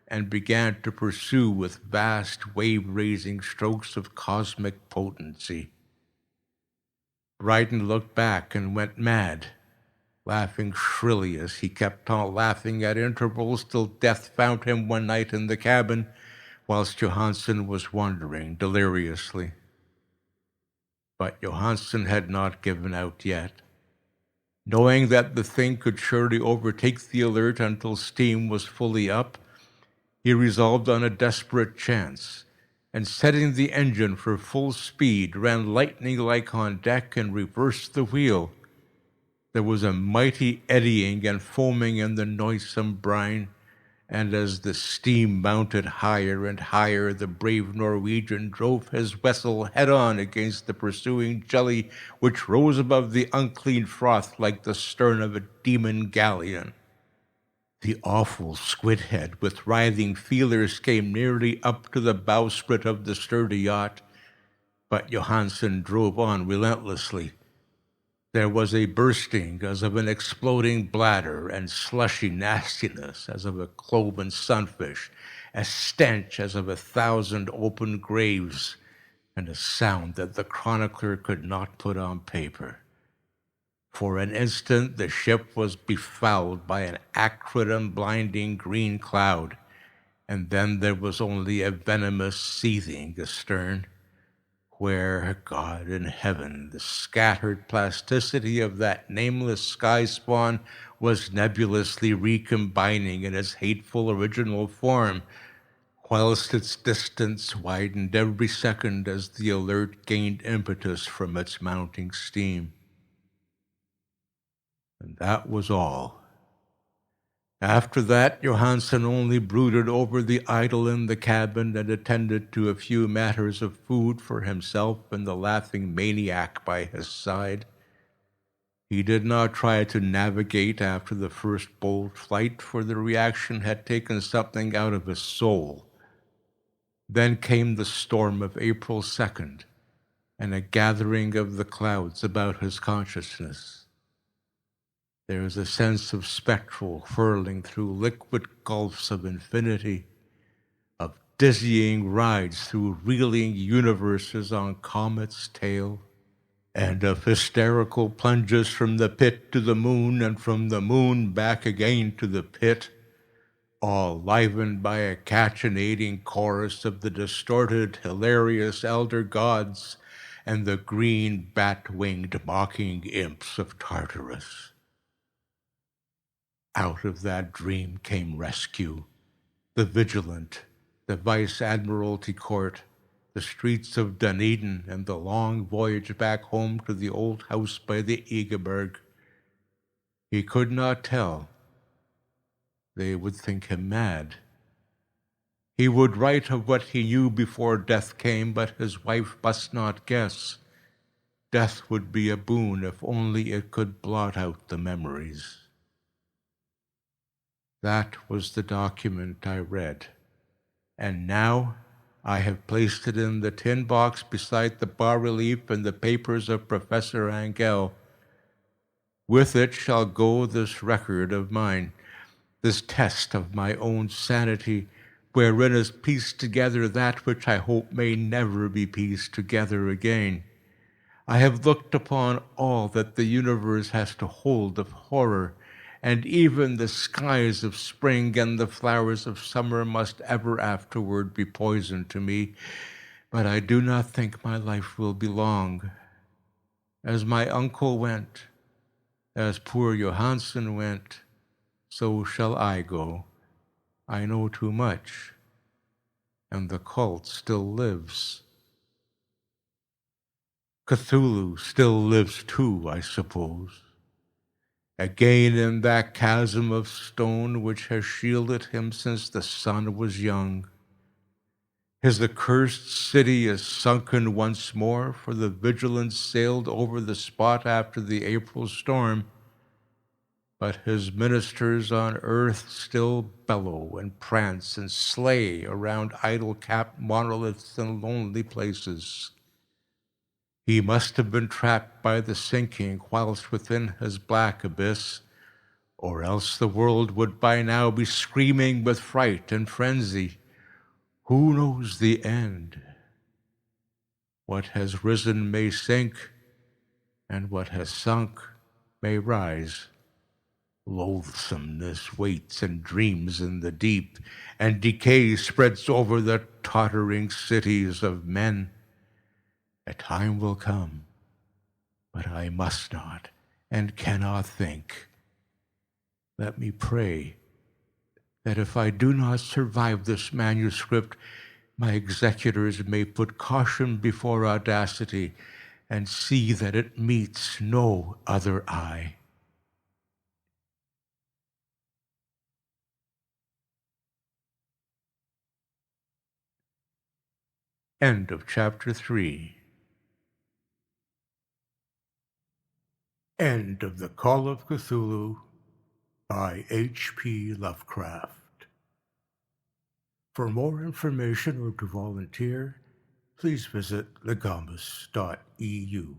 and began to pursue with vast wave-raising strokes of cosmic potency. Bryden looked back and went mad, laughing shrilly as he kept on laughing at intervals till death found him one night in the cabin whilst Johansen was wandering deliriously. But Johansen had not given out yet. Knowing that the thing could surely overtake the alert until steam was fully up, he resolved on a desperate chance, and setting the engine for full speed, ran lightning-like on deck and reversed the wheel. There was a mighty eddying and foaming in the noisome brine, and as the steam mounted higher and higher, the brave Norwegian drove his vessel head-on against the pursuing jelly, which rose above the unclean froth like the stern of a demon galleon. The awful squid head with writhing feelers came nearly up to the bowsprit of the sturdy yacht, but Johansen drove on relentlessly. There was a bursting as of an exploding bladder, and slushy nastiness as of a cloven sunfish, a stench as of 1,000 open graves, and a sound that the chronicler could not put on paper. For an instant the ship was befouled by an acrid and blinding green cloud, and then there was only a venomous seething astern, where, God in heaven, the scattered plasticity of that nameless sky spawn was nebulously recombining in its hateful original form, whilst its distance widened every second as the alert gained impetus from its mounting steam. And that was all. After that, Johansen only brooded over the idol in the cabin and attended to a few matters of food for himself and the laughing maniac by his side. He did not try to navigate after the first bold flight, for the reaction had taken something out of his soul. Then came the storm of April 2nd, and a gathering of the clouds about his consciousness. There is a sense of spectral whirling through liquid gulfs of infinity, of dizzying rides through reeling universes on comet's tail, and of hysterical plunges from the pit to the moon and from the moon back again to the pit, all livened by a cachinnating chorus of the distorted, hilarious elder gods, and the green bat-winged mocking imps of Tartarus. Out of that dream came rescue, the Vigilant, the Vice Admiralty Court, the streets of Dunedin, and the long voyage back home to the old house by the Egeberg. He could not tell. They would think him mad. He would write of what he knew before death came, but his wife must not guess. Death would be a boon if only it could blot out the memories. That was the document I read, and now I have placed it in the tin box beside the bas-relief and the papers of Professor Angell. With it shall go this record of mine, this test of my own sanity, wherein is pieced together that which I hope may never be pieced together again. I have looked upon all that the universe has to hold of horror, and even the skies of spring and the flowers of summer must ever afterward be poison to me, but I do not think my life will be long. As my uncle went, as poor Johansen went, so shall I go. I know too much, and the cult still lives. Cthulhu still lives too, I suppose. Again in that chasm of stone which has shielded him since the sun was young. His accursed city is sunken once more, for the Vigilance sailed over the spot after the April storm. But his ministers on earth still bellow and prance and slay around idol-capped monoliths and lonely places. He must have been trapped by the sinking whilst within his black abyss, or else the world would by now be screaming with fright and frenzy. Who knows the end? What has risen may sink, and what has sunk may rise. Loathsomeness waits and dreams in the deep, and decay spreads over the tottering cities of men. A time will come, but I must not and cannot think. Let me pray that if I do not survive this manuscript, my executors may put caution before audacity and see that it meets no other eye. End of chapter 3. End of the Call of Cthulhu by H.P. Lovecraft. For more information or to volunteer, please visit legamus.eu.